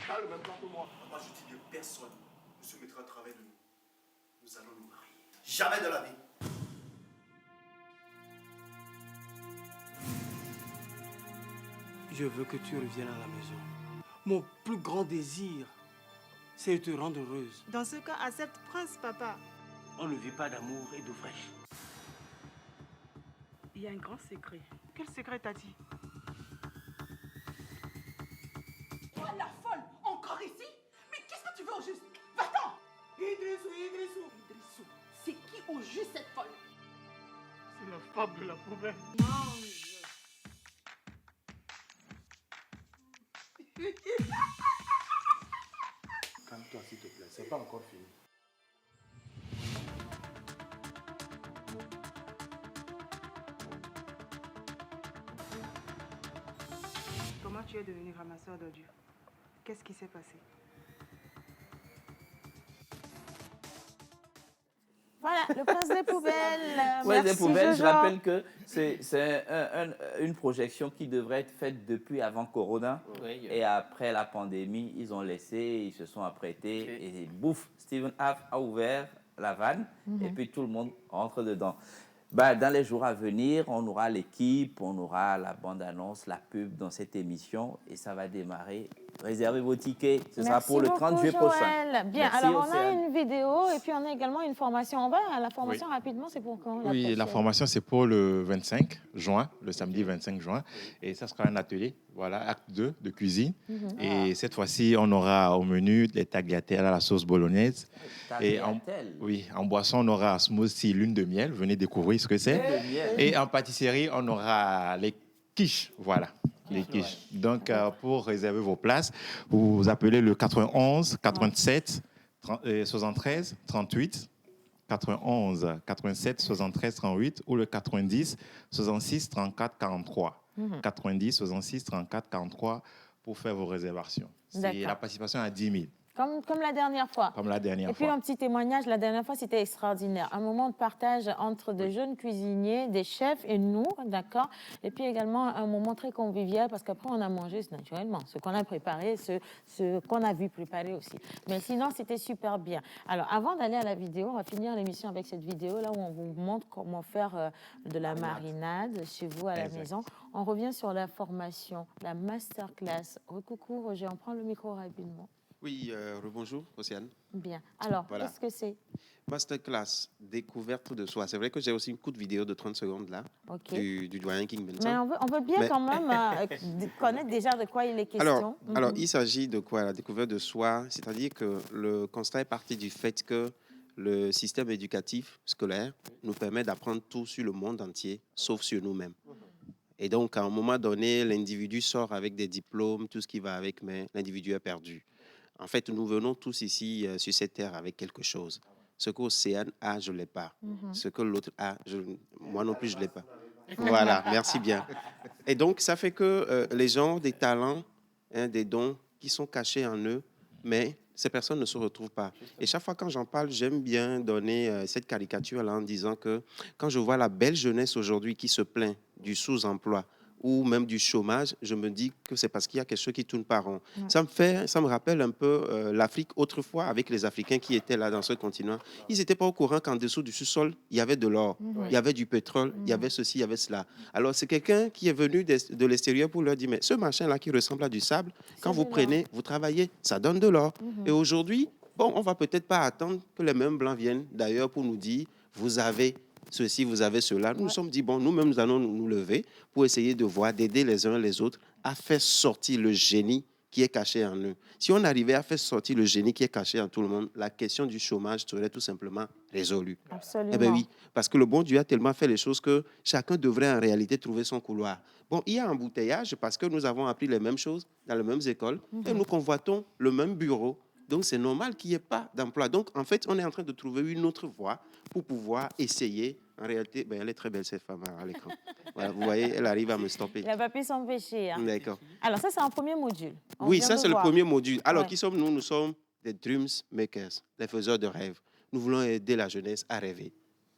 Pas le même temps que moi. Moi, je dis de personne ne se mettra à travers de nous. Nous allons nous marier. Jamais de la vie. Je veux que tu reviennes à la maison. Mon plus grand désir, c'est de te rendre heureuse. Dans ce cas, accepte Prince, papa. On ne vit pas d'amour et d'eau fraîche. Il y a un grand secret. Quel secret t'as dit? Toi, la folle, encore ici? Mais qu'est-ce que tu veux au juste? Va-t'en! Idrissou. C'est qui au juste cette folle? C'est la femme de la poubelle. Calme-toi, s'il te plaît. C'est pas encore fini. Comment tu es devenu ramasseur d'ordures? Qu'est-ce qui s'est passé? Voilà, Le Prince des Poubelles. Oui, des Merci, poubelles, je Jojo. rappelle que c'est une projection qui devrait être faite depuis avant Corona. Oui. Et après la pandémie, ils ont laissé, ils se sont apprêtés. Et bouf, Stephen Haft a ouvert la vanne Mhm. et puis tout le monde rentre dedans. Bah, dans les jours à venir, on aura l'équipe, on aura la bande-annonce, la pub dans cette émission et ça va démarrer. Réservez vos tickets, ce sera Merci pour le 30 juillet beaucoup, prochain. Joël. Bien, Merci, alors on a Océane. une vidéo et puis on a également une formation. On va à la formation Oui. rapidement, c'est pour quand? Oui, la prochaine? formation, c'est pour le 25 juin, le samedi 25 juin. Et ça sera un atelier, voilà, acte 2 de cuisine. Mhm. Et cette fois-ci, on aura au menu les tagliatelles à la sauce bolognaise. Et en boisson, on aura un smoothie lune de miel. Venez découvrir ce que c'est. Lune de miel. Et en pâtisserie, on aura les quiches, voilà. Les quiches. Donc, pour réserver vos places, vous appelez le 91 87 73 38. 91 87 73 38 ou le 90 66 34 43. Mhm. 90 66 34 43 pour faire vos réservations. C'est D'accord. la participation à 10 000, Comme la dernière fois. comme la dernière Et puis fois. un petit témoignage, la dernière fois c'était extraordinaire. Un moment de partage entre de jeunes cuisiniers, des chefs et nous, d'accord? Et puis également un moment très convivial parce qu'après on a mangé naturellement ce qu'on a préparé, ce qu'on a vu préparer aussi. Mais sinon c'était super bien. Alors avant d'aller à la vidéo, on va finir l'émission avec cette vidéo là où on vous montre comment faire de la marinade chez vous à la Exact. maison. On revient sur la formation, la masterclass. Coucou Roger, on prend le micro rapidement. Oui, rebonjour, Océane. Bien. Alors, Voilà. qu'est-ce que c'est? Masterclass, découverte de soi. C'est vrai que j'ai aussi une courte vidéo de 30 secondes là, Ok. du doyen King Benson. Mais on veut bien Mais- quand même connaître déjà de quoi il est question. Alors, Mhm. il s'agit de quoi? La découverte de soi, c'est-à-dire que le constat est parti du fait que le système éducatif scolaire nous permet d'apprendre tout sur le monde entier, sauf sur nous-mêmes. Et donc, à un moment donné, l'individu sort avec des diplômes, tout ce qui va avec, mais l'individu est perdu. En fait, nous venons tous ici sur cette terre avec quelque chose. Ce qu'Océane a, je ne l'ai pas. Ce que l'autre a, moi non plus, je ne l'ai pas. Voilà, merci bien. Et donc, ça fait que les gens ont des talents, des dons qui sont cachés en eux, mais ces personnes ne se retrouvent pas. Et chaque fois quand j'en parle, j'aime bien donner cette caricature-là en disant que quand je vois la belle jeunesse aujourd'hui qui se plaint du sous-emploi ou même du chômage, je me dis que c'est parce qu'il y a quelque chose qui tourne pas rond. Ouais. Ça me rappelle un peu l'Afrique autrefois avec les Africains qui étaient là dans ce continent. Ils n'étaient pas au courant qu'en dessous du sous-sol, il y avait de l'or, il y avait du pétrole, il y avait ceci, il y avait cela. Alors c'est quelqu'un qui est venu de l'extérieur pour leur dire, mais ce machin-là qui ressemble à du sable, quand vous prenez, vous travaillez, ça donne de l'or. Et aujourd'hui, bon, on va peut-être pas attendre que les mêmes blancs viennent d'ailleurs pour nous dire, vous avez ceci, vous avez cela. Nous nous sommes dit, bon, nous-mêmes, nous allons nous lever pour essayer de voir, d'aider les uns les autres à faire sortir le génie qui est caché en eux. Si on arrivait à faire sortir le génie qui est caché en tout le monde, la question du chômage serait tout simplement résolue. Absolument. Eh bien oui, parce que le bon Dieu a tellement fait les choses que chacun devrait en réalité trouver son couloir. Bon, il y a un embouteillage parce que nous avons appris les mêmes choses dans les mêmes écoles et nous convoitons le même bureau. Donc, c'est normal qu'il n'y ait pas d'emploi. Donc, en fait, on est en train de trouver une autre voie pour pouvoir essayer. En réalité, elle est très belle, cette femme à l'écran. Voilà, vous voyez, elle arrive à me stopper. Il n'a pas pu s'empêcher. Hein. D'accord. Alors, ça, c'est un premier module. Oui, ça, c'est le premier module. Alors, ouais. Qui sommes-nous? Nous sommes des dreams makers, les faiseurs de rêves. Nous voulons aider la jeunesse à rêver,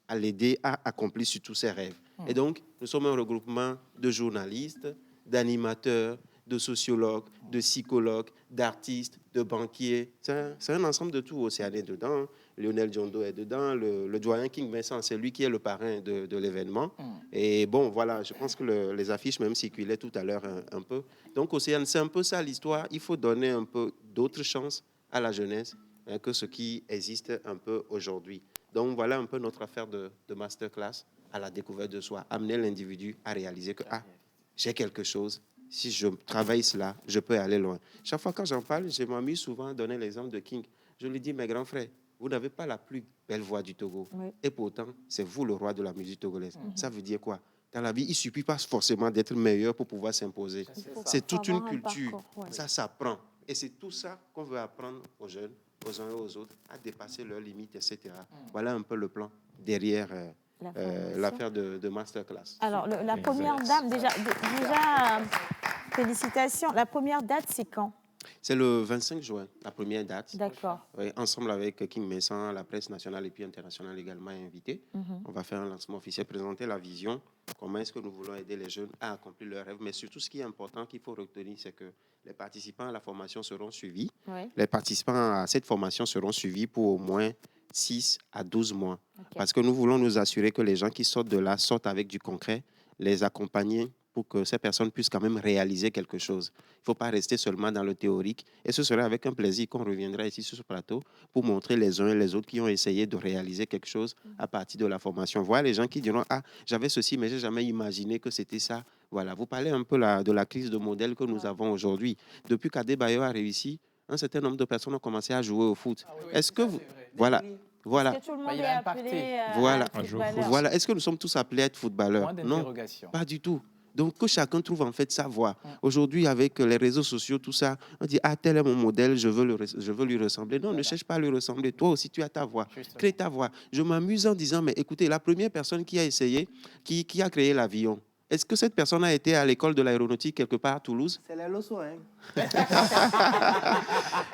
à l'aider à accomplir surtout ses rêves. Et donc, nous sommes un regroupement de journalistes, d'animateurs, de sociologues, de psychologues, d'artistes, de banquiers. C'est un ensemble de tout. Océane est dedans, Lionel Diondo est dedans, le doyen King Vincent, c'est lui qui est le parrain de l'événement. Et bon, voilà, je pense que les affiches même circulaient tout à l'heure un peu. Donc, Océane, c'est un peu ça l'histoire. Il faut donner un peu d'autres chances à la jeunesse que ce qui existe un peu aujourd'hui. Donc, voilà un peu notre affaire de masterclass à la découverte de soi. Amener l'individu à réaliser que j'ai quelque chose. Si je travaille cela, je peux aller loin. Chaque fois quand j'en parle, je m'amuse souvent à donner l'exemple de King. Je lui dis, mes grands frères, vous n'avez pas la plus belle voix du Togo. Oui. Et pourtant, c'est vous le roi de la musique togolaise. Ça veut dire quoi? Dans la vie, il ne suffit pas forcément d'être meilleur pour pouvoir s'imposer. C'est toute une culture. Ça s'apprend. Et c'est tout ça qu'on veut apprendre aux jeunes, aux uns et aux autres, à dépasser leurs limites, etc. Voilà un peu le plan derrière l'affaire de masterclass. Alors, la première dame, déjà, félicitations. La première date, c'est quand? C'est le 25 juin, la première date. D'accord. Oui, ensemble avec King Vincent, la presse nationale et puis internationale également invitée. On va faire un lancement officiel, présenter la vision, comment est-ce que nous voulons aider les jeunes à accomplir leurs rêves. Mais surtout, ce qui est important qu'il faut retenir, c'est que les participants à la formation seront suivis. Oui. Les participants à cette formation seront suivis pour au moins 6 à 12 mois. Okay. Parce que nous voulons nous assurer que les gens qui sortent de là sortent avec du concret, les accompagner pour que ces personnes puissent quand même réaliser quelque chose. Il ne faut pas rester seulement dans le théorique. Et ce serait avec un plaisir qu'on reviendra ici sur ce plateau pour montrer les uns et les autres qui ont essayé de réaliser quelque chose à partir de la formation. Voilà les gens qui diront « Ah, j'avais ceci, mais je n'ai jamais imaginé que c'était ça. » Voilà, vous parlez un peu de la crise de modèle que nous avons aujourd'hui. Depuis qu'Adebayo a réussi, un certain nombre de personnes ont commencé à jouer au foot. Est-ce que vous... Voilà. Voilà. Est-ce que tout le monde est appelé voilà. Est-ce que nous sommes tous appelés à être footballeurs? Non, pas du tout. Donc, que chacun trouve en fait sa voie. Aujourd'hui, avec les réseaux sociaux, tout ça, on dit « Ah, tel est mon modèle, je veux lui ressembler. » Non, ne cherche pas à lui ressembler. Toi aussi, tu as ta voix. Crée ta voix. Je m'amuse en disant « Mais écoutez, la première personne qui a essayé, qui a créé l'avion, est-ce que cette personne a été à l'école de l'aéronautique quelque part à Toulouse? C'est les leçons, hein.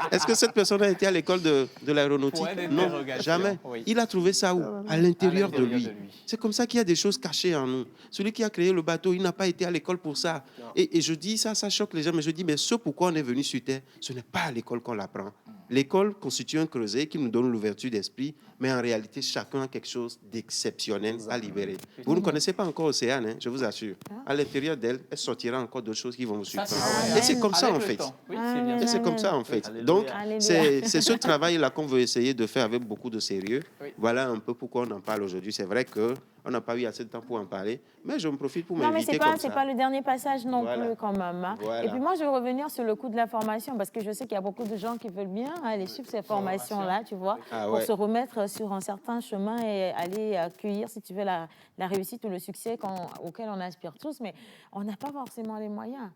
Est-ce que cette personne a été à l'école de l'aéronautique? Non, jamais. Oui. Il a trouvé ça où? À l'intérieur de lui. C'est comme ça qu'il y a des choses cachées en nous. Celui qui a créé le bateau, il n'a pas été à l'école pour ça. Et je dis ça choque les gens, mais je dis, mais ce pourquoi on est venu sur Terre, ce n'est pas à l'école qu'on l'apprend. L'école constitue un creuset qui nous donne l'ouverture d'esprit, mais en réalité, chacun a quelque chose d'exceptionnel à libérer. Vous ne connaissez pas encore Océane, hein, je vous assure. À l'intérieur d'elle, elle sortira encore d'autres choses qui vont vous surprendre. Et c'est comme ça, en fait. Oui, c'est bien. Et c'est comme ça, en fait. Donc, c'est ce travail-là qu'on veut essayer de faire avec beaucoup de sérieux. Oui. Voilà un peu pourquoi on en parle aujourd'hui. C'est vrai que On n'a pas eu assez de temps pour en parler. Mais je me profite pour Non, mais m'inviter c'est comme pas, ça. c'est pas le dernier passage non Voilà. plus quand même. Hein. Voilà. Et puis moi, je veux revenir sur le coût de la formation parce que je sais qu'il y a beaucoup de gens qui veulent bien aller suivre ces formations-là, tu vois, Ah pour ouais. se remettre sur un certain chemin et aller accueillir, si tu veux, la réussite ou le succès auquel on aspire tous. Mais on n'a pas forcément les moyens.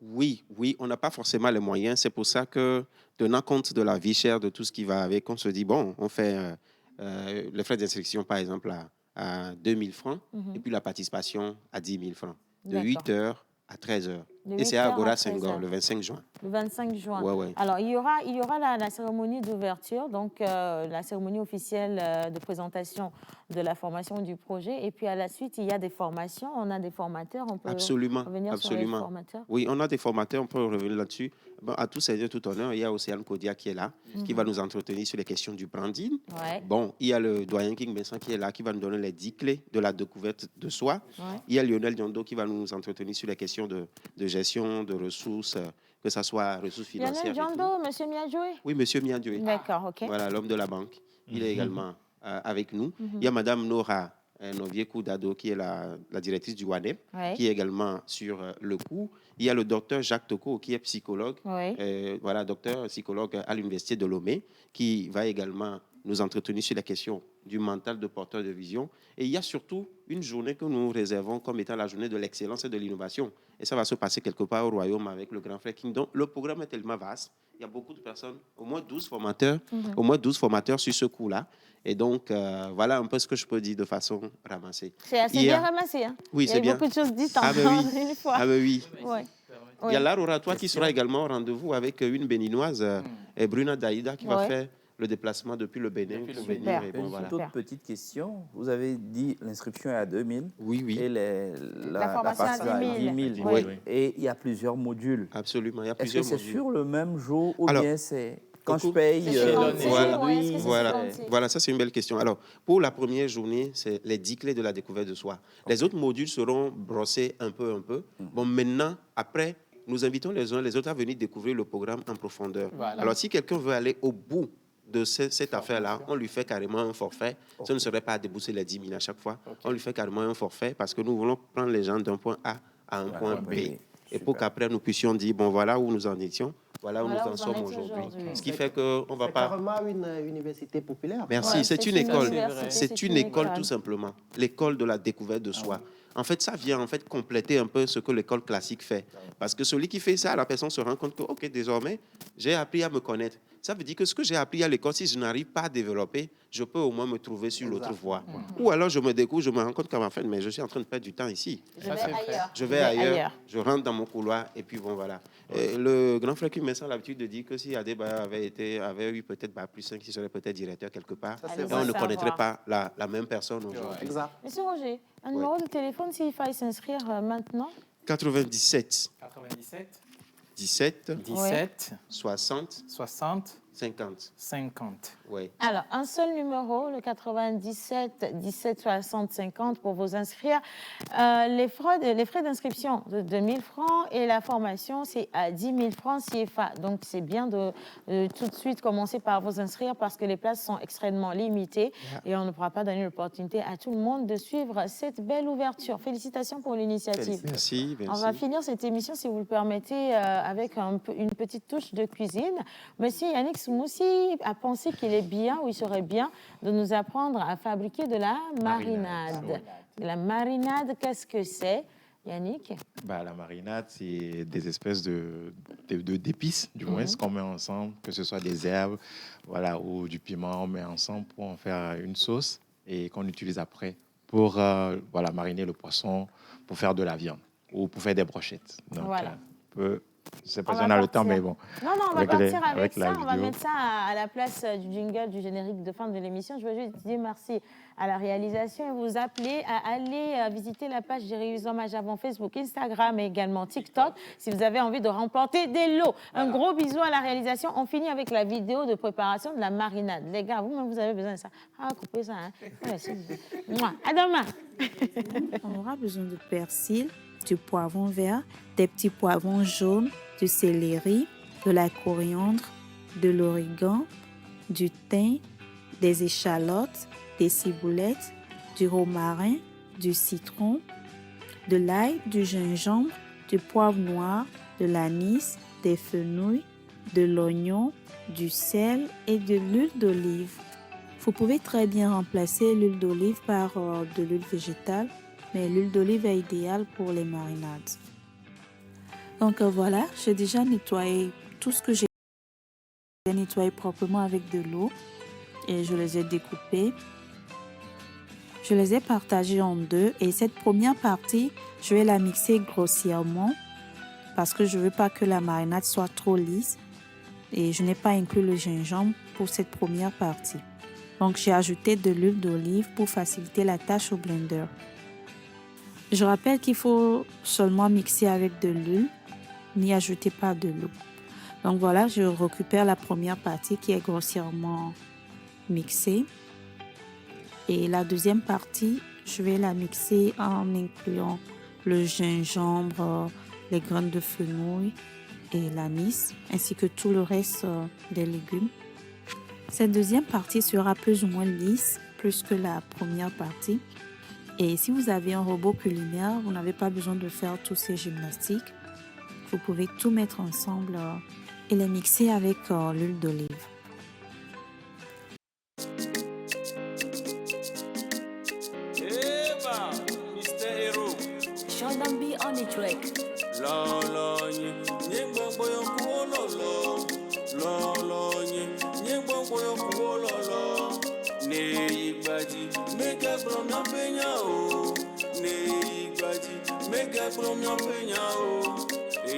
Oui, on n'a pas forcément les moyens. C'est pour ça que, tenant compte de la vie chère, de tout ce qui va avec, on se dit, bon, on fait les frais d'inscription, par exemple, à 2 000 francs, et puis la participation à 10 000 francs, de D'accord. 8 heures à 13 heures. De Et c'est 8 à heures Agora à 13 Senghor, heures. le 25 juin. Le 25 juin. Ouais. Alors, il y aura la cérémonie d'ouverture, donc la cérémonie officielle de présentation de la formation du projet. Et puis, à la suite, il y a des formations. On a des formateurs. On peut revenir sur les formateurs. Oui, on a des formateurs, on peut revenir là-dessus. Bon, à tout seigneur, tout honneur, il y a Océane Kodia qui est là, qui va nous entretenir sur les questions du branding. Ouais. Bon, il y a le doyen King Vincent qui est là, qui va nous donner les 10 clés de la découverte de soi. Ouais. Il y a Lionel Diondo qui va nous entretenir sur les questions de gestion, de ressources, que ce soit ressources financières. Lionel Diondo, monsieur Miadjoué. Oui, monsieur Miadjoué. D'accord, ok. Voilà, l'homme de la banque. Il est également avec nous. Mhm. Il y a madame Nora Noviekou Dado, qui est la directrice du WANEP, Ouais. qui est également sur le coup. Il y a le docteur Jacques Toko, qui est psychologue, Ouais. voilà, docteur psychologue à l'Université de Lomé, qui va également nous entretenir sur la question du mental de porteur de vision. Et il y a surtout une journée que nous réservons comme étant la journée de l'excellence et de l'innovation. Et ça va se passer quelque part au Royaume avec le Grand Frère King. Donc, le programme est tellement vaste. Il y a beaucoup de personnes, au moins 12 formateurs, au moins 12 formateurs sur ce coup-là. Et donc, voilà un peu ce que je peux dire de façon ramassée. C'est assez Il y a- bien ramassé. Hein. Oui, il y a c'est eu bien. beaucoup de choses dites Ah, encore ben oui. une fois. Ah, ben oui. Ouais. Il y a l'art oratoire qui sera également au rendez-vous avec une béninoise, Bruna Daïda, qui va Ouais. faire le déplacement depuis le Bénin pour venir. Super. Et bon, voilà. Une toute petite question. Vous avez dit l'inscription est à 2 000. Oui. Et La formation à 10 000. 10 000. Oui. Et il y a plusieurs modules. Absolument, il y a Est-ce que plusieurs c'est modules. sur le même jour ou Alors, bien c'est quand je beaucoup- paye Voilà, ça c'est une belle question. Alors, pour la première journée, c'est les 10 clés de la découverte de soi. Les autres modules seront brossés un peu. Bon, maintenant, après, nous invitons les uns les autres à venir découvrir le programme en profondeur. Voilà. Alors, si quelqu'un veut aller au bout de cette affaire-là, on lui fait carrément un forfait. Ce ne serait pas à débourser les 10 000 à chaque fois. On lui fait carrément un forfait parce que nous voulons prendre les gens d'un point A à un point B. Et pour qu'après, nous puissions dire, bon, voilà où nous en étions, voilà où nous en sommes aujourd'hui. Ce qui fait qu'on ne va C'est pas... carrément une université populaire. Merci, Ouais, c'est une école. université, C'est une école tout simplement. L'école de la découverte de soi. En fait, ça vient compléter un peu ce que l'école classique fait. Parce que celui qui fait ça, la personne se rend compte que, OK, désormais, j'ai appris à me connaître. Ça veut dire que ce que j'ai appris à l'école, si je n'arrive pas à développer, je peux au moins me trouver sur l'autre voie. Ou alors je me découvre, je me rends compte qu'en fait, mais je suis en train de perdre du temps ici. Je vais ailleurs, je rentre dans mon couloir et puis bon, voilà. Et le grand frère qui me a l'habitude de dire que si Adeba avait eu peut-être plus 5, il serait peut-être directeur quelque part. Et on ne connaîtrait pas la même personne aujourd'hui. Monsieur Roger, un numéro de téléphone s'il faille s'inscrire maintenant. 97 17 60 50. 50. Oui. Alors, un seul numéro, le 97 17 60 50 pour vous inscrire. Les frais d'inscription de 2 000 francs et la formation, c'est à 10 000 francs CFA. Donc, c'est bien de tout de suite commencer par vous inscrire parce que les places sont extrêmement limitées et on ne pourra pas donner l'opportunité à tout le monde de suivre cette belle ouverture. Félicitations pour l'initiative. Merci. On va finir cette émission, si vous le permettez, avec une petite touche de cuisine. Monsieur Yannick Soumoussi a pensé qu'il est bien, ou il serait bien, de nous apprendre à fabriquer de la marinade. La marinade, qu'est-ce que c'est, Yannick? La marinade, c'est des espèces d'épices, du moins, qu'on met ensemble, que ce soit des herbes ou du piment, on met ensemble pour en faire une sauce et qu'on utilise après pour mariner le poisson, pour faire de la viande ou pour faire des brochettes. Donc, c'est pas si on a le temps, mais bon. Non, on va partir avec ça. On va vidéo. mettre ça à la place du jingle, du générique de fin de l'émission. Je veux juste dire merci à la réalisation et vous appeler à aller visiter la page Jérusalem à Javon, Facebook, Instagram et également TikTok si vous avez envie de remporter des lots. Un gros bisou à la réalisation. On finit avec la vidéo de préparation de la marinade. Les gars, vous avez besoin de ça. Coupez ça. Moi, à demain. On aura besoin de persil, du poivron vert, des petits poivrons jaunes, du céleri, de la coriandre, de l'origan, du thym, des échalotes, des ciboulettes, du romarin, du citron, de l'ail, du gingembre, du poivre noir, de l'anis, des fenouils, de l'oignon, du sel et de l'huile d'olive. Vous pouvez très bien remplacer l'huile d'olive par de l'huile végétale, mais l'huile d'olive est idéale pour les marinades. Donc voilà, j'ai déjà nettoyé tout ce que j'ai nettoyé proprement avec de l'eau et je les ai découpés. Je les ai partagés en deux et cette première partie, je vais la mixer grossièrement parce que je ne veux pas que la marinade soit trop lisse et je n'ai pas inclus le gingembre pour cette première partie. Donc j'ai ajouté de l'huile d'olive pour faciliter la tâche au blender. Je rappelle qu'il faut seulement mixer avec de l'huile, n'y ajoutez pas de l'eau. Donc voilà, je récupère la première partie qui est grossièrement mixée. Et la deuxième partie, je vais la mixer en incluant le gingembre, les graines de fenouil et l'anis, ainsi que tout le reste des légumes. Cette deuxième partie sera plus ou moins lisse, plus que la première partie. Et si vous avez un robot culinaire, vous n'avez pas besoin de faire tous ces gymnastiques. Vous pouvez tout mettre ensemble et les mixer avec l'huile d'olive. Shonambi on the track.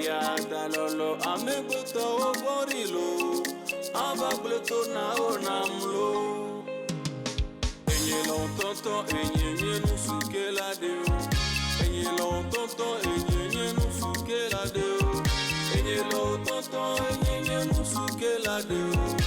Ya dalolo amegboto oborilo abagleto na onamlo enye lo tonto enye nu sukela de enye lo tonto enye nu sukela de enye lo tonto enye nu sukela de